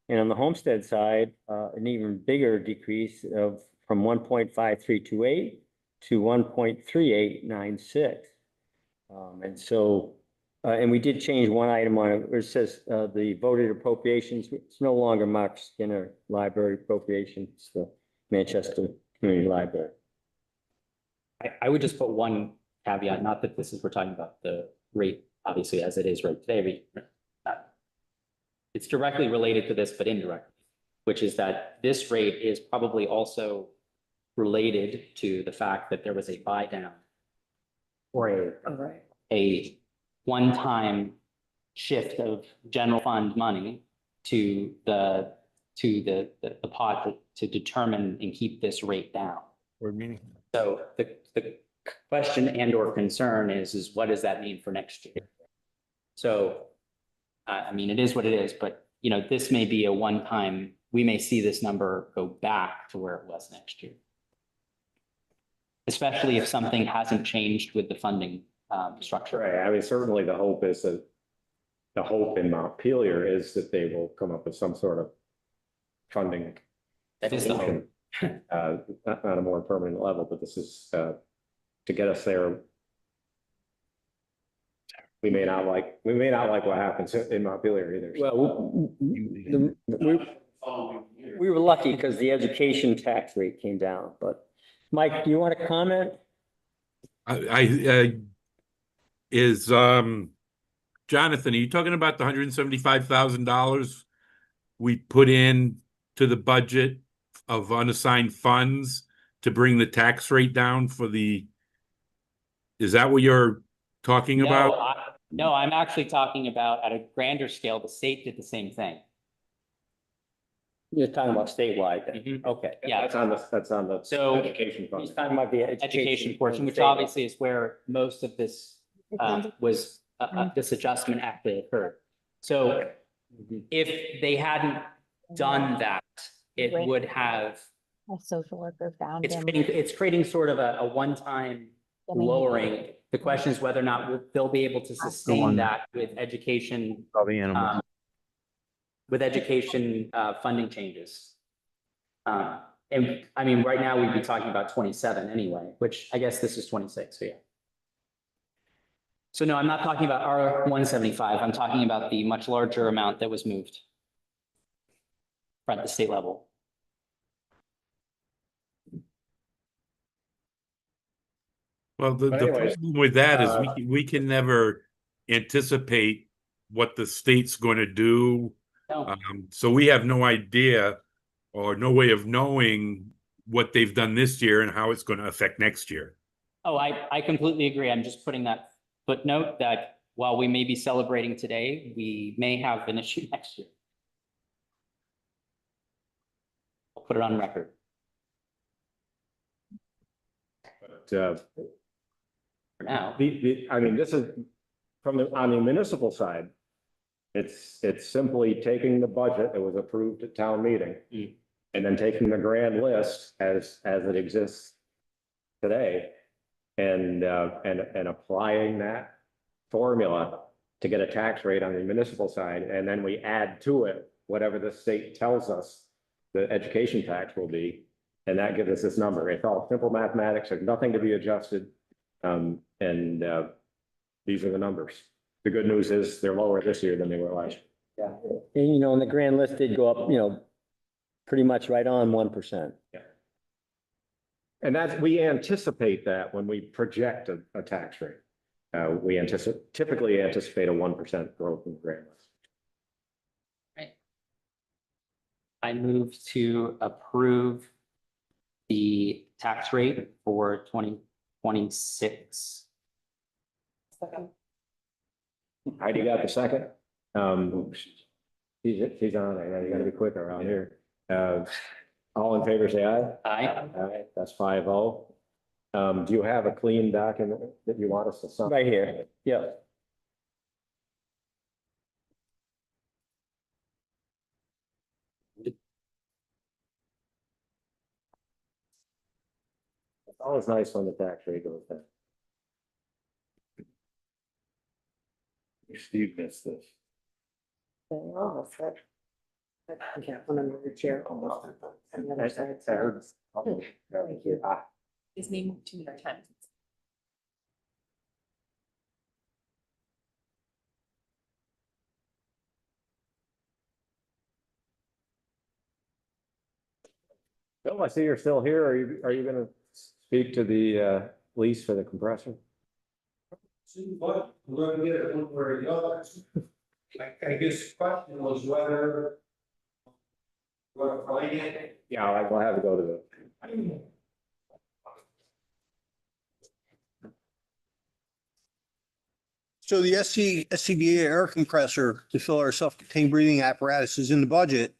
And on the homestead side, an even bigger decrease of from 1.5328 to 1.3896. And so, and we did change one item on it where it says the voted appropriations. It's no longer Mark Skinner Library appropriation. It's the Manchester Community Library. I would just put one caveat, not that this is, we're talking about the rate, obviously, as it is right today, but it's directly related to this, but indirectly, which is that this rate is probably also related to the fact that there was a buy down or a one-time shift of general fund money to the pot to determine and keep this rate down. So the question and or concern is what does that mean for next year? So, I mean, it is what it is, but you know, this may be a one-time, we may see this number go back to where it was next year. Especially if something hasn't changed with the funding structure. Right, I mean, certainly the hope is that, the hope in Montpelier is that they will come up with some sort of funding. That is the hope. Not on a more permanent level, but this is to get us there. We may not like what happens in Montpelier either. Well, we were lucky because the education tax rate came down, but Mike, do you want to comment? Jonathan, are you talking about the $175,000 we put in to the budget of unassigned funds to bring the tax rate down for the, is that what you're talking about? No, I'm actually talking about at a grander scale, the state did the same thing. You're talking about statewide then? Mhm. Okay. Yeah. That's on the So- education fund. He's talking about the Education portion, which obviously is where most of this was, this adjustment actually occurred. So if they hadn't done that, it would have, A social worker found him. it's creating sort of a one-time lowering. The question is whether or not they'll be able to sustain that with education, funding changes. And I mean, right now we'd be talking about 27 anyway, which I guess this is 26, so yeah. So no, I'm not talking about our 175. I'm talking about the much larger amount that was moved at the state level. Well, the anyways, problem with that is we can never anticipate what the state's going to do. No. So we have no idea or no way of knowing what they've done this year and how it's going to affect next year. Oh, I completely agree. I'm just putting that footnote that while we may be celebrating today, we may have an issue next year. Put it on record. But, For now. I mean, this is on the municipal side. It's simply taking the budget that was approved at town meeting. And then taking the grand list as it exists today. And applying that formula to get a tax rate on the municipal side. And then we add to it whatever the state tells us the education tax will be. And that gives us this number. It's all simple mathematics. There's nothing to be adjusted. These are the numbers. The good news is they're lower this year than they were last year. Yeah, and, you know, and the grand list did go up, you know, pretty much right on 1%. Yeah. And that's, we anticipate that when we project a tax rate. We typically anticipate a 1% growth in the grand list. I move to approve the tax rate for 2026. Heidi got the second. She's on it. You gotta be quick around here. All in favor, say aye. Aye. Aye, that's 5-0. Do you have a clean document that you want us to sign? Right here, yeah. It's always nice when the tax rate goes down. Steve missed this. Thank you. His name too many times. Bill, I see you're still here. Are you gonna speak to the lease for the compressor? What, we're gonna get it one way or the other. I guess the question was whether we're gonna find it. Yeah, I will have to go to the. So the SCBA air compressor to fill our self-contained breathing apparatus is in the budget.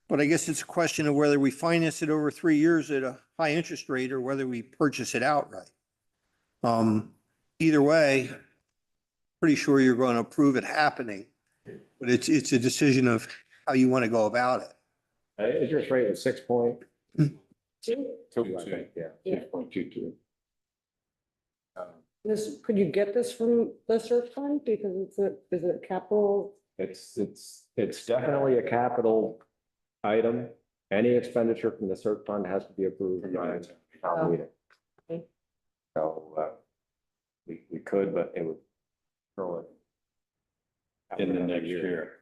But I guess it's a question of whether we finance it over 3 years at a high interest rate or whether we purchase it outright. Either way, pretty sure you're going to approve it happening. But it's a decision of how you want to go about it. Interest rate was 6.2, I think, yeah. Yeah. 6.22. Could you get this from the search fund? Because is it capital? It's definitely a capital item. Any expenditure from the CERT fund has to be approved by town meeting. Okay. So, we could, but it would throw it In the next year.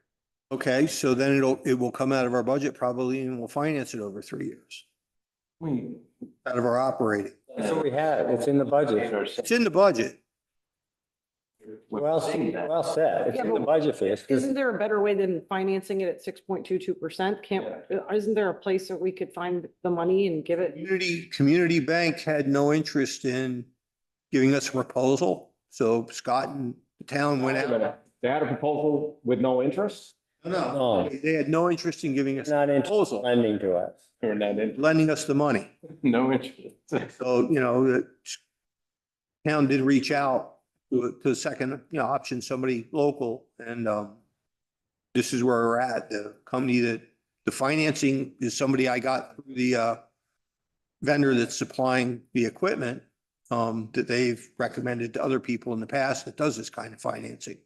Okay, so then it will come out of our budget probably and we'll finance it over 3 years. Out of our operating. So we have, it's in the budget. It's in the budget. Well said. It's in the budget for this. Isn't there a better way than financing it at 6.22%? Isn't there a place that we could find the money and give it? Community Bank had no interest in giving us a proposal. So Scott and the town went out. They had a proposal with no interest? No, They had no interest in giving us a not interested proposal, in lending to us. Or not in, lending us the money. no interest. So, the town did reach out to the second, option, somebody local. And this is where we're at. The company the financing is somebody I got through the vendor that's supplying the equipment that they've recommended to other people in the past that does this kind of financing.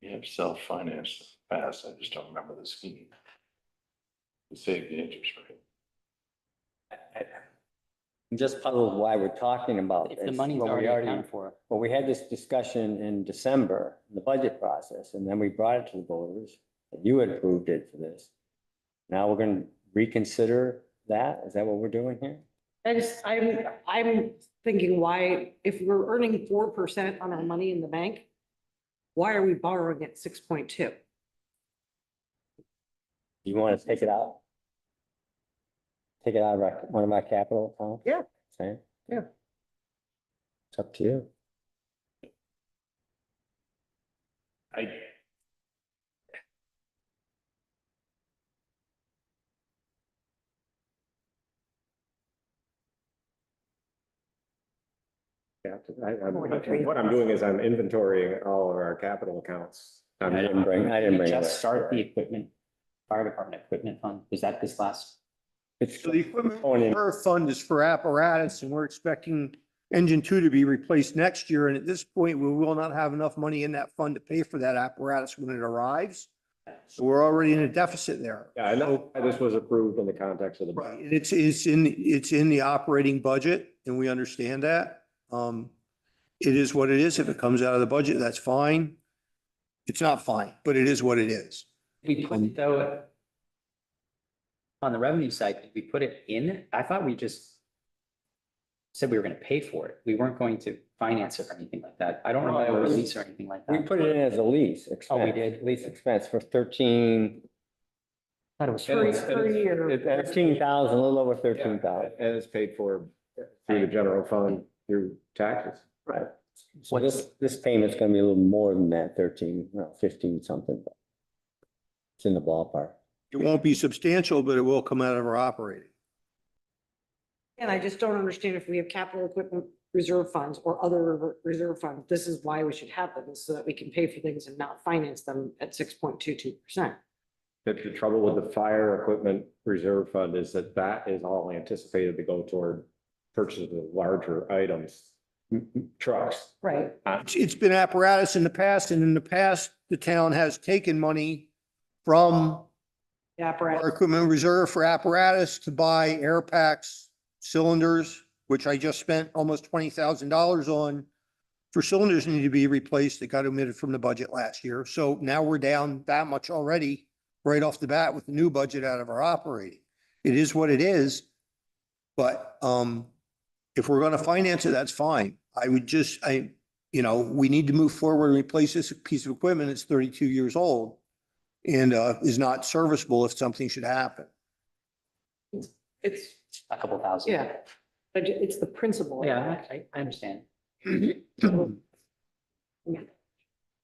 You have self-finance fast. I just don't remember the scheme. To save the interest rate. I'm just puzzled why we're talking about If this. the money's when we already accounted for. Well, we had this discussion in December, in the budget process, and then we brought it to the voters. You had approved it for this. Now we're going to reconsider that? Is that what we're doing here? I'm thinking why, if we're earning 4% on our money in the bank, why are we borrowing at 6.2? You want to take it out? Take it out of one of my capital accounts? Yeah. Same? Yeah. It's up to you. Captain. What I'm doing is I'm inventorying all of our capital accounts. I didn't bring it Just up. start the equipment, fire department equipment fund. Was that this last? It's So the equipment going in. reserve fund is for apparatus and we're expecting engine two to be replaced next year. And at this point, we will not have enough money in that fund to pay for that apparatus when it arrives. So we're already in a deficit there. Yeah, I know this was approved in the context of the. Right, and it's in the operating budget and we understand that. It is what it is. If it comes out of the budget, that's fine. It's not fine, but it is what it is. We put it though. On the revenue side, did we put it in? I thought we just. Said we were gonna pay for it. We weren't going to finance it or anything like that. I don't remember a lease or anything like that. We put it in as a lease expense. Oh, we did? Lease expense for 13. Thought it was. Per year. 13,000, a little over 13,000. And it's paid for through the general fund, through taxes. Right. So this payment's gonna be a little more than that, 13, 15 something. But it's in the ballpark. It won't be substantial, but it will come out of our operating. And I just don't understand if we have capital equipment reserve funds or other reserve funds, this is why we should have them, so that we can pay for things and not finance them at 6.22%. The trouble with the fire equipment reserve fund is that is all anticipated to go toward purchases of larger items, trucks. Right. It's been apparatus in the past, and in the past, the town has taken money from The apparatus. our equipment reserve for apparatus to buy air packs, cylinders, which I just spent almost $20,000 on for cylinders that need to be replaced that got omitted from the budget last year. So now we're down that much already right off the bat with the new budget out of our operating. It is what it is. But if we're going to finance it, that's fine. I would just, we need to move forward and replace this piece of equipment. It's 32 years old and is not serviceable if something should happen. It's, A couple thousand. yeah, but it's the principle. Yeah, I understand.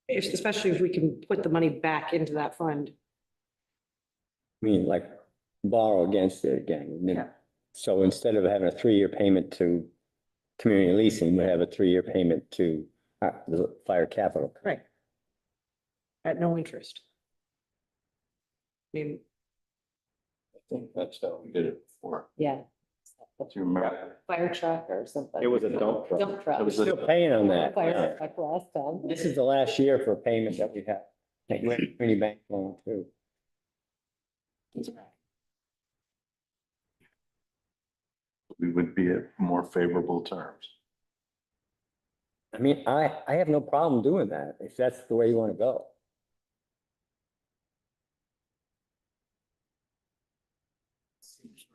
Especially if we can put the money back into that fund. I mean, like borrow against it again. And then- Yeah. So instead of having a 3-year payment to community leasing, we have a 3-year payment to the fire capital. Right. At no interest. I mean, I think that's how we did it before. Yeah, Do you remember? fire truck or something. It was a dump truck. Dump truck. It was Still paying on that. Fire Yeah. truck last time. This is the last year for a payment that we have. We have a community bank loan too. We would be at more favorable terms. I mean, I have no problem doing that if that's the way you want to go.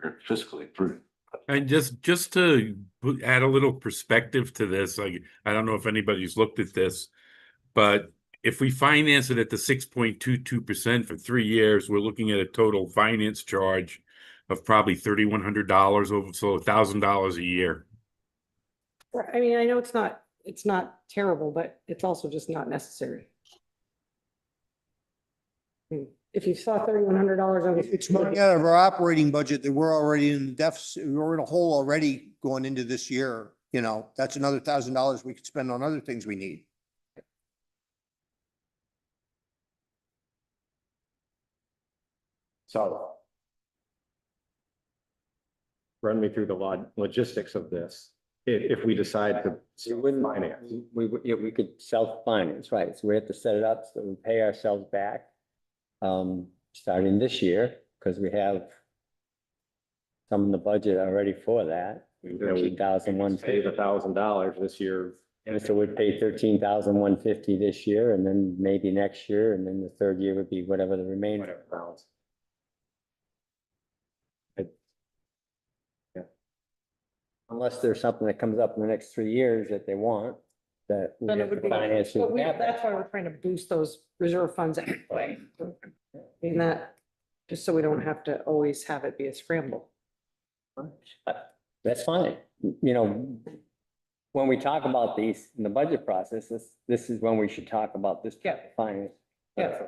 We're fiscally prudent. And just to add a little perspective to this, like, I don't know if anybody's looked at this, but if we finance it at the 6.22% for 3 years, we're looking at a total finance charge of probably $3,100 over, so $1,000 a year. I mean, I know it's not terrible, but it's also just not necessary. I mean, if you saw $3,100 on. It's money out of our operating budget that we're already in the deficit. We're in a hole already going into this year. That's another $1,000 we could spend on other things we need. So. Run me through the logistics of this, if we decide to finance. We could self-finance, right? So we have to set it up so we pay ourselves back. Starting this year, because we have some in the budget already for that. Save $13,150. $1,000 this year. And so we'd pay 13,150 this year, and then maybe next year, and then the third year would be whatever the remainder balance. Unless there's something that comes up in the next 3 years that they want, that we Then it have would to be, finance through but the we, capital. that's why we're trying to boost those reserve funds anyway. I mean, that, just so we don't have to always have it be a scramble. That's fine. When we talk about these in the budget process, this is when we should talk about this finance. Yeah.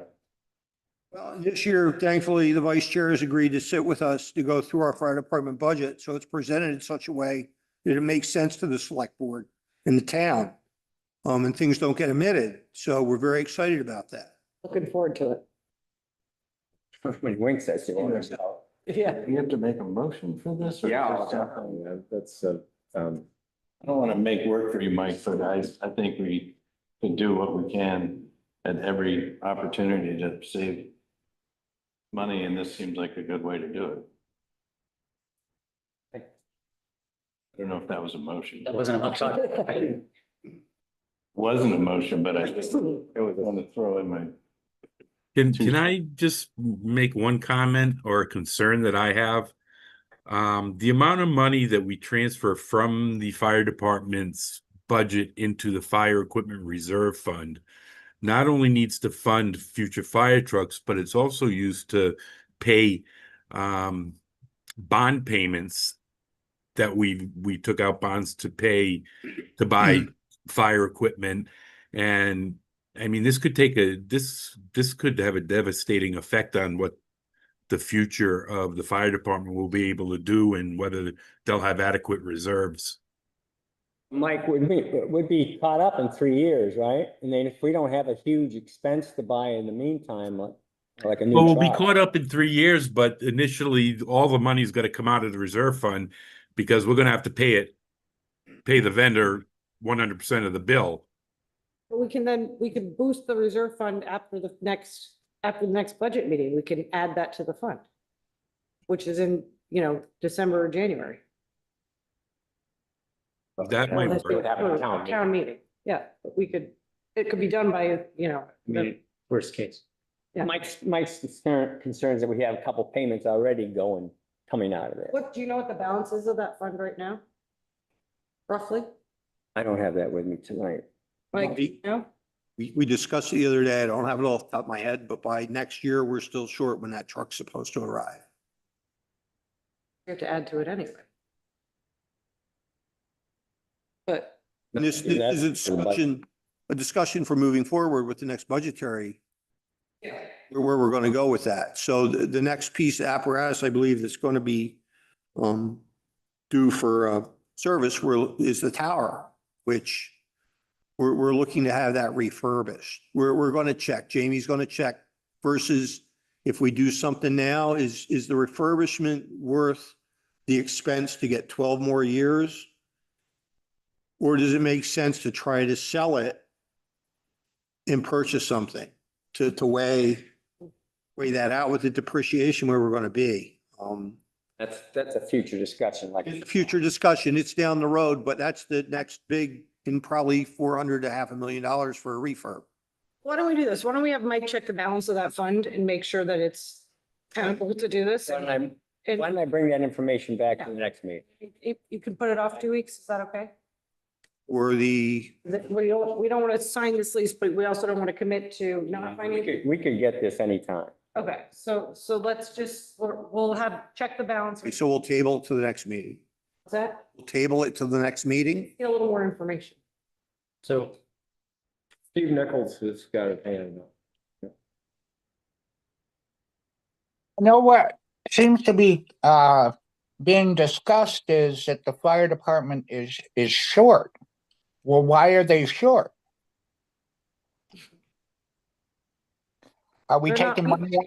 Well, this year, thankfully, the vice chair has agreed to sit with us to go through our fire department budget. So it's presented in such a way that it makes sense to the select board. in the town. And things don't get omitted. So we're very excited about that. Looking forward to it. When Wink says you want to. Yeah. You have to make a motion for this? or Yeah, just- that's, I don't want to make work for you, Mike, but I think we can do what we can at every opportunity to save money, and this seems like a good way to do it. I don't know if that was a motion. That wasn't a motion. Wasn't a motion, but I just want to throw in my. Can I just make one comment or a concern that I have? The amount of money that we transfer from the fire department's budget into the fire equipment reserve fund not only needs to fund future fire trucks, but it's also used to pay bond payments that we took out bonds to pay to buy fire equipment. And I mean, this could take this could have a devastating effect on what the future of the fire department will be able to do and whether they'll have adequate reserves. Mike, would be caught up in 3 years, right? And then if we don't have a huge expense to buy in the meantime, like a new Well, we'll be truck. caught up in 3 years, but initially all the money's got to come out of the reserve fund because we're going to have to pay the vendor 100% of the bill. But we can boost the reserve fund after the next budget meeting. We can add that to the fund, which is in, December or January. That might That's work. Have a town meeting. Town meeting, yeah, but it could be done by, Worst case. Yeah. Mike's concerns that we have a couple payments already coming out of it. do you know what the balance is of that fund right now? Roughly? I don't have that with me tonight. Like, We discussed it the other day. I don't have it off the top of my head, but by next year, we're still short when that truck's supposed to arrive. you have to add to it anyway. But And this is a discussion for moving forward with the next budgetary, where we're going to go with that. So the next piece of apparatus, I believe, that's going to be due for service is the tower, which we're looking to have that refurbished. We're going to check. Jamie's going to check versus if we do something now, is the refurbishment worth the expense to get 12 more years? Or does it make sense to try to sell it and purchase something to weigh that out with the depreciation where we're going to be? That's a future discussion, like. It's a future discussion. It's down the road, but that's the next big, and probably $400,000 to $500,000 for a refurb. why don't we do this? Why don't we have Mike check the balance of that fund and make sure that it's tenable to do this? Why don't I bring that information back to the next meeting? You can put it off 2 weeks, is that okay? Or We don't want to sign this lease, but we also don't want to commit to not financing. We could get this anytime. Okay, so let's just, we'll check the balance. so we'll table it to the next meeting. What's that? We'll table it to the next meeting. Get a little more information. So Steve Nichols has got a hand up. What seems to be being discussed is that the fire department is short. Well, why are they short? Are we They're not- taking money out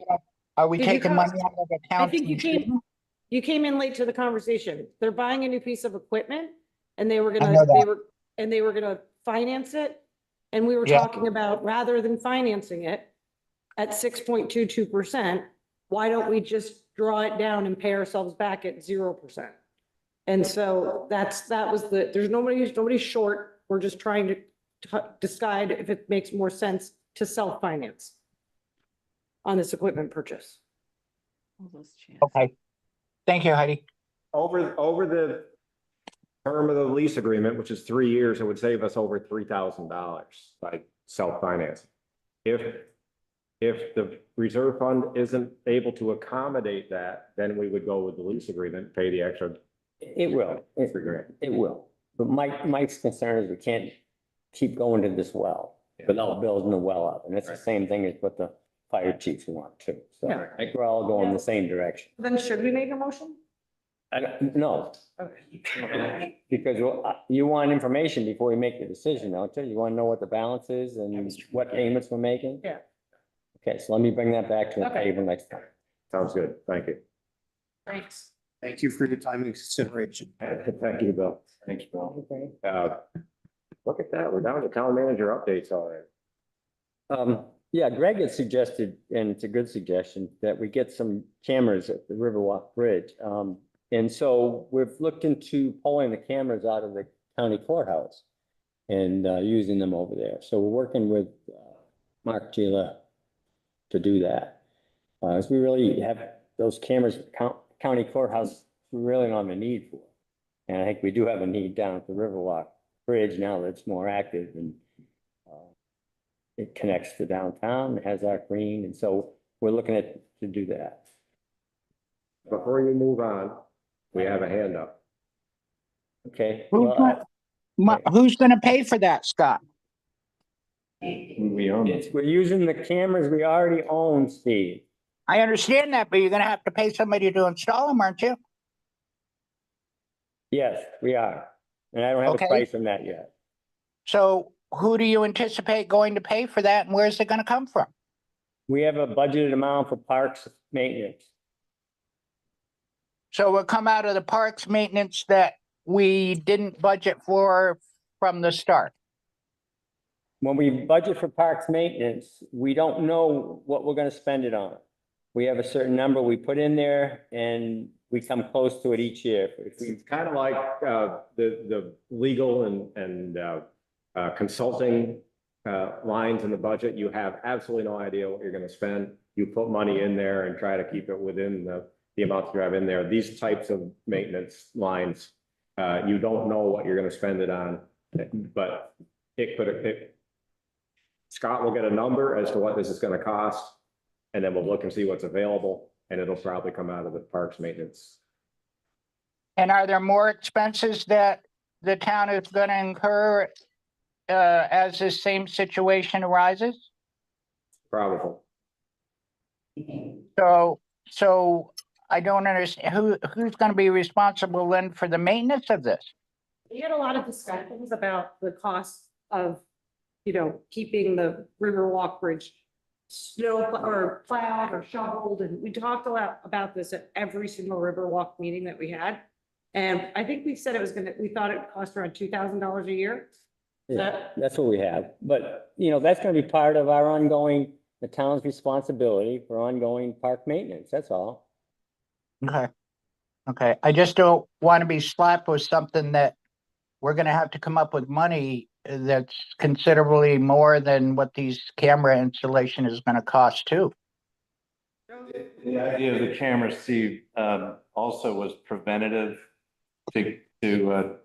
of I accounts? think you came in late to the conversation. They're buying a new piece of equipment and they were I gonna, know that. they were gonna finance it. And we were Yeah. talking about, rather than financing it at 6.22%, why don't we just draw it down and pay ourselves back at 0%? And so there's nobody's short. We're just trying to decide if it makes more sense to self-finance on this equipment purchase. Okay. Thank you, Heidi. Over the term of the lease agreement, which is 3 years, it would save us over $3,000 by self-financing. If the reserve fund isn't able to accommodate that, then we would go with the lease agreement, pay the extra. It will. It will. But Mike's concern is we can't keep going to this well without building the well up. And it's the same thing as what the fire chiefs want too. So Yeah. I think we're all going the same direction. Then should we make a motion? No. Because you want information before you make the decision, don't you? You want to know what the balance is and what payments we're making? Yeah. Okay, so let me bring that back to the Okay. table next time. Sounds good. Thank you. Thanks. Thank you for your time and consideration. Thank you, Bill. Thanks, Bill. Look at that. We're down to town manager updates already. Yeah, Greg had suggested, and it's a good suggestion, that we get some cameras at the Riverwalk Bridge. And so we've looked into pulling the cameras out of the county courthouse and using them over there. So we're working with Mark Gila to do that. As we really have those cameras, county courthouse, we really don't have a need for. And I think we do have a need down at the Riverwalk Bridge now that it's more active and it connects to downtown, it has our green, and so we're looking at to do that. Before you move on, we have a hand up. Okay. Who's gonna pay for that, Scott? We own it. We're using the cameras we already own, Steve. I understand that, but you're gonna have to pay somebody to install them, aren't you? Yes, we are. And I don't have a Okay. price on that yet. So who do you anticipate going to pay for that and where's it gonna come from? We have a budgeted amount for parks maintenance. So it will come out of the parks maintenance that we didn't budget for from the start. When we budget for parks maintenance, we don't know what we're gonna spend it on. We have a certain number we put in there and we come close to it each year. It's kind of like the legal and consulting lines in the budget. You have absolutely no idea what you're gonna spend. You put money in there and try to keep it within the amounts you have in there. These types of maintenance lines, you don't know what you're gonna spend it on, but Scott will get a number as to what this is gonna cost, and then we'll look and see what's available, and it'll probably come out of the parks maintenance. And are there more expenses that the town is gonna incur as this same situation arises? Probably. So I don't understand, who's gonna be responsible then for the maintenance of this? We had a lot of discussions about the cost of, keeping the Riverwalk Bridge plowed or shoveled, and we talked a lot about this at every single Riverwalk meeting that we had. And I think we said we thought it would cost around $2,000 a year. Yeah, that's what we have. But, that's gonna be part of our the town's responsibility for ongoing park maintenance, that's all. Okay, I just don't want to be slapped with something that we're gonna have to come up with money that's considerably more than what these camera installation is gonna cost too. The idea of the camera, Steve, also was preventative to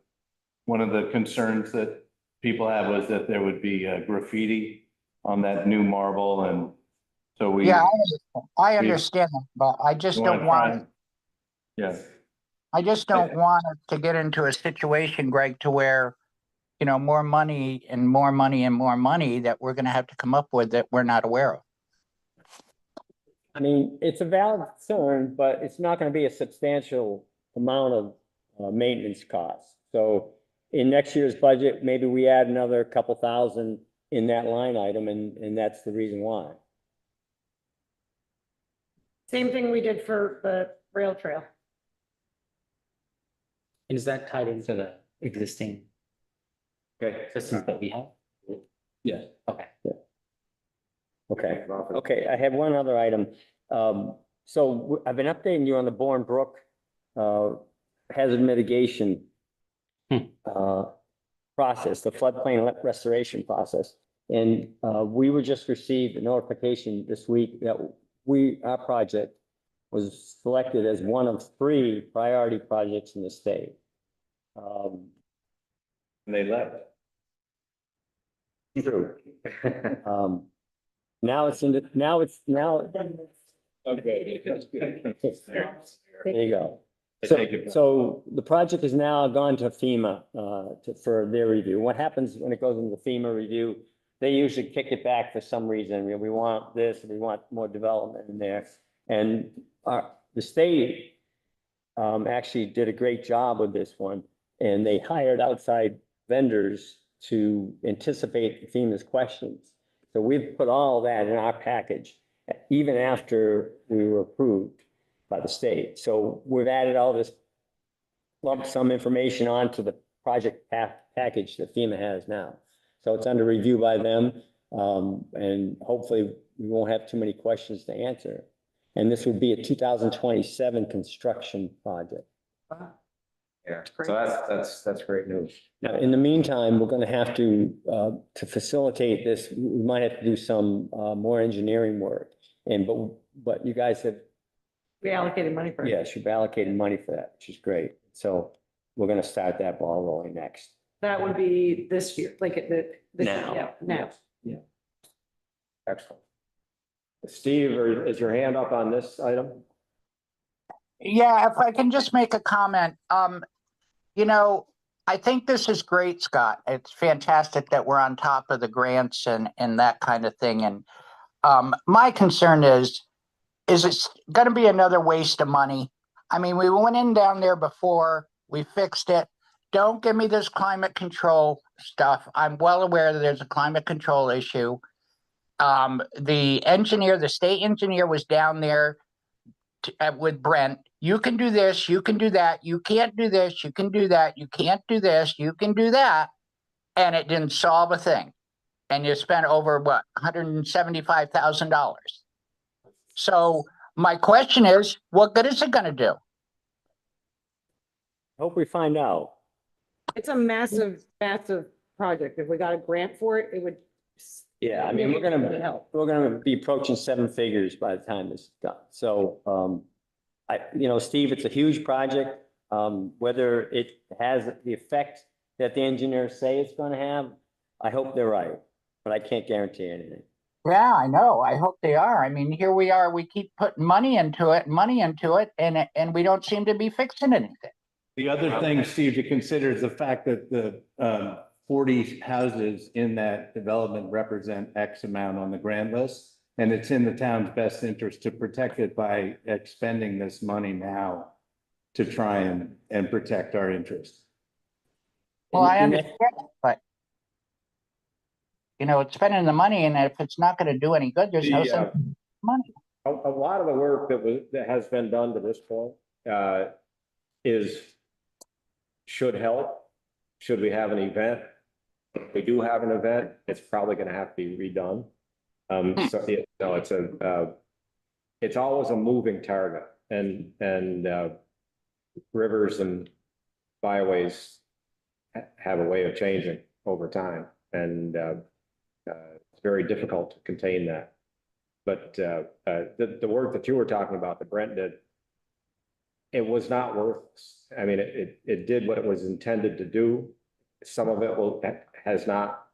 one of the concerns that people have was that there would be graffiti on that new marble, and so we. Yeah, I understand that, but I just don't want. Yes. I just don't want us to get into a situation, Greg, to where, more money and more money and more money that we're gonna have to come up with that we're not aware of. I mean, it's a valid concern, but it's not gonna be a substantial amount of maintenance costs. So in next year's budget, maybe we add another couple thousand in that line item, and that's the reason why. Same thing we did for the rail trail. Is that tied into the existing systems that we have? Yes. Okay. Okay, I have one other item. So I've been updating you on the Bourne Brook hazard mitigation process, the floodplain restoration process. And we were just received a notification this week that our project was selected as one of 3 priority projects in the state. And they left. True. Now. Okay. There you go. So the project has now gone to FEMA for their review. What happens when it goes into the FEMA review? They usually kick it back for some reason. We want this, we want more development in there. And the state actually did a great job with this one. And they hired outside vendors to anticipate FEMA's questions. So we've put all that in our package, even after we were approved by the state. So we've added all this lump sum information onto the project package that FEMA has now. So it's under review by them. And hopefully we won't have too many questions to answer. And this would be a 2027 construction project. Yeah, so that's great news. Now, in the meantime, we're gonna have to facilitate this, we might have to do some more engineering work. And, but you guys have, We allocated money for it. yes, you've allocated money for that, which is great. So we're gonna start that ball rolling next. That would be this year, like at the. Now. Yeah, now. Excellent. Steve, is your hand up on this item? Yeah, if I can just make a comment, you know, I think this is great, Scott. It's fantastic that we're on top of the grants and that kind of thing. And my concern is it going to be another waste of money? I mean, we went in down there before, we fixed it. Don't give me this climate control stuff. I'm well aware that there's a climate control issue. The engineer, the state engineer was down there with Brent. You can do this, you can do that, you can't do this, you can do that, you can't do this, you can do that. And it didn't solve a thing. And you spent over what, $175,000. So my question is, what good is it gonna do? Hope we find out. It's a massive, massive project. If we got a grant for it, it would. Yeah, I mean, Really help. we're gonna be approaching 7 figures by the time this is done. So, Steve, it's a huge project. Whether it has the effect that the engineers say it's gonna have, I hope they're right, but I can't guarantee anything. Yeah, I know. I hope they are. I mean, here we are, we keep putting money into it, and we don't seem to be fixing anything. The other thing, Steve, to consider is the fact that the 40 houses in that development represent X amount on the grant list. And it's in the town's best interest to protect it by expending this money now to try and protect our interests. Well, I And- understand, but it's spending the money, and if it's not gonna do any good, there's no sense in money. A lot of the work that has been done to this point, should help. Should we have an event? If we do have an event, it's probably gonna have to be redone. It's always a moving target, and rivers and byways have a way of changing over time, and it's very difficult to contain that. But the work that you were talking about, that Brent did, it was not worthless. I mean, it did what it was intended to do. Some of it has not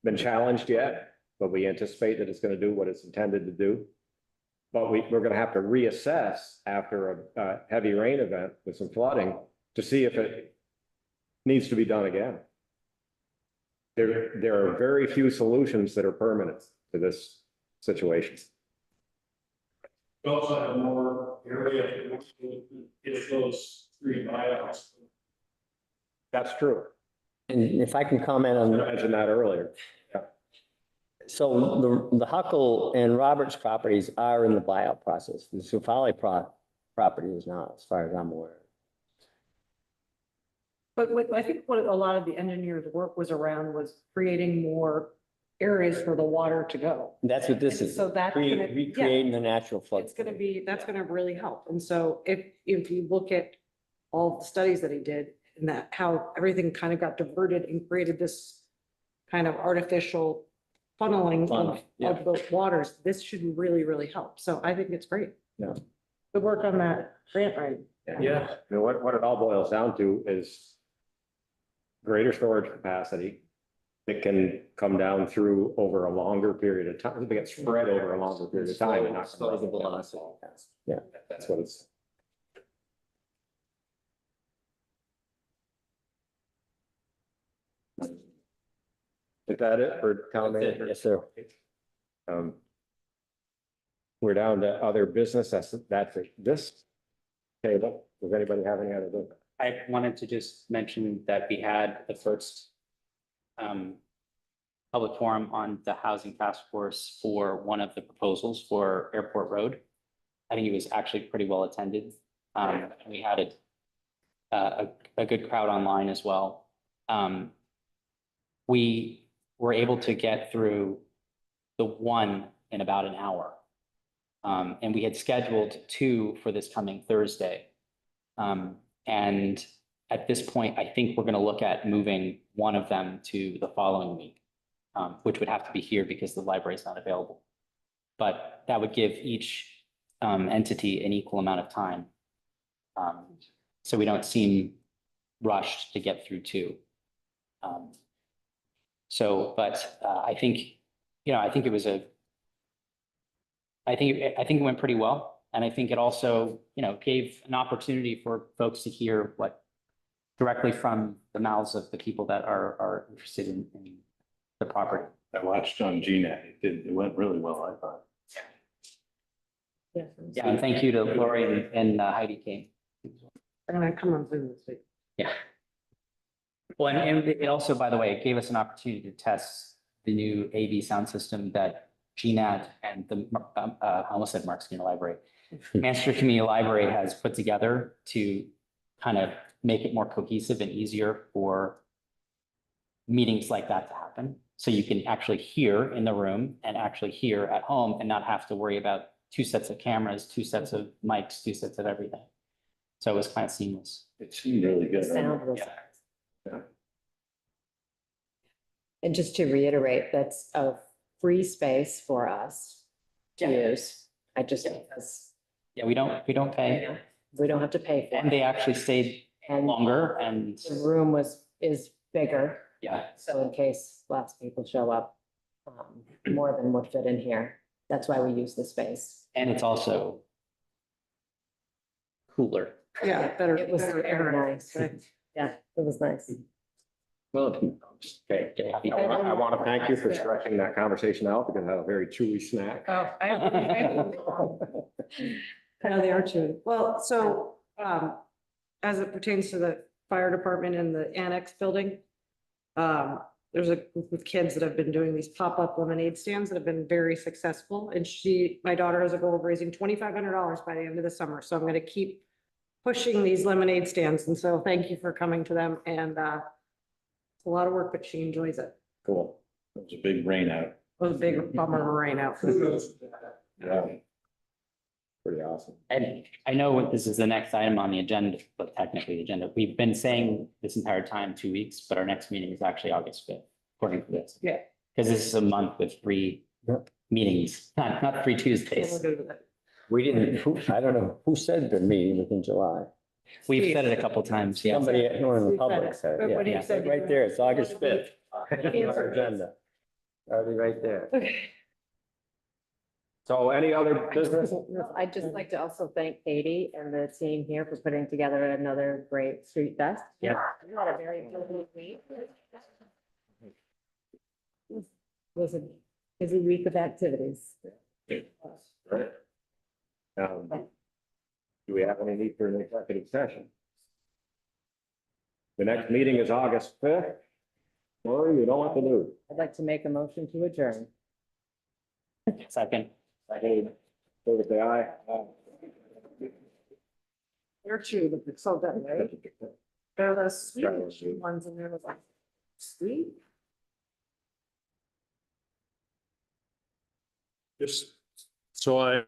been challenged yet, but we anticipate that it's going to do what it's intended to do. But we're going to have to reassess after a heavy rain event with some flooding to see if it needs to be done again. There are very few solutions that are permanent to this situation. We also have more area if those three buyouts. That's true. And if I can comment I on, mentioned that earlier. so the Huckle and Roberts properties are in the buyout process. The Sufali property is not, as far as I'm aware. But I think what a lot of the engineers' work was around was creating more areas for the water to go. That's what this is. So that's gonna, yeah, Recreating the natural flood. it's gonna be, that's gonna really help. And so if you look at all the studies that he did and that how everything kind of got diverted and created this kind of artificial funneling Funnel, yeah. of those waters, this should really, really help. So I think it's great. Yeah. Good work on that grant, right? Yeah. I mean, what it all boils down to is greater storage capacity. It can come down through over a longer period of time. It gets spread over a longer period of time and not. Slow the velocity. Yeah, that's what it's. Is that it for town manager? Yes, sir. We're down to other business. That's it. This table. Does anybody have any other business? I wanted to just mention that we had the first public forum on the housing task force for one of the proposals for Airport Road. I think it was actually pretty well attended. We had a good crowd online as well. We were able to get through the one in about an hour. And we had scheduled two for this coming Thursday. And at this point, I think we're going to look at moving one of them to the following week, which would have to be here because the library is not available. But that would give each entity an equal amount of time. So we don't seem rushed to get through two. But I think, I think it was I think it went pretty well. And I think it also, gave an opportunity for folks to hear what directly from the mouths of the people that are interested in the property. I watched on GNet. It went really well, I thought. Yeah, and thank you to Lori and Heidi Kane. I'm gonna come on Zoom this week. Yeah. Well, and it also, by the way, it gave us an opportunity to test the new AV sound system that GNAT and I almost said Mark Skinner Library, Manchester Community Library has put together to kind of make it more cohesive and easier for meetings like that to happen. So you can actually hear in the room and actually hear at home and not have to worry about two sets of cameras, two sets of mics, two sets of everything. So it was kind of seamless. It seemed really good. Sound was. Yeah. And just to reiterate, that's a free space for us to use. I just, because Yeah, we don't pay. we don't have to pay for And it. they actually stayed And longer and the room is bigger, yeah. so in case lots of people show up, more than would fit in here. That's why we use the space. And it's also cooler. Yeah, better. It was better very air. nice. Yeah, it was nice. Well, okay. I want to thank you for stretching that conversation out because I had a very chewy snack. Oh, I know they are too. Well, so, as it pertains to the fire department and the annex building, there's a group of kids that have been doing these pop-up lemonade stands that have been very successful. And my daughter has a goal of raising $2,500 by the end of the summer. So I'm going to keep pushing these lemonade stands. And so thank you for coming to them. And, it's a lot of work, but she enjoys it. Cool. It was a big rain out. It was a big bummer of rain out. Yeah. Pretty awesome. And I know this is the next item on the agenda, but technically the agenda, we've been saying this entire time, 2 weeks, but our next meeting is actually August 5th, according to this. Yeah. Because this is a month with 3 meetings, not 3 Tuesdays. We didn't, I don't know, who said the meeting was in July? We've said it a couple times, yeah. Somebody, one in the We said public it. said, But what yeah. he said- Right there, it's August 5th. Answer. Our agenda. Already right there. So any other business? I'd just like to also thank Katie and the team here for putting together another great street fest. Yeah. We had a very busy week. It was a busy week of activities. Right. Do we have any need for an executive session? The next meeting is August 5th. Lori, you know what to do. I'd like to make a motion to adjourn. Second. Favor say aye. They're two, but it's so good, right? They're the sweet ones and they're like, sweet. Just so I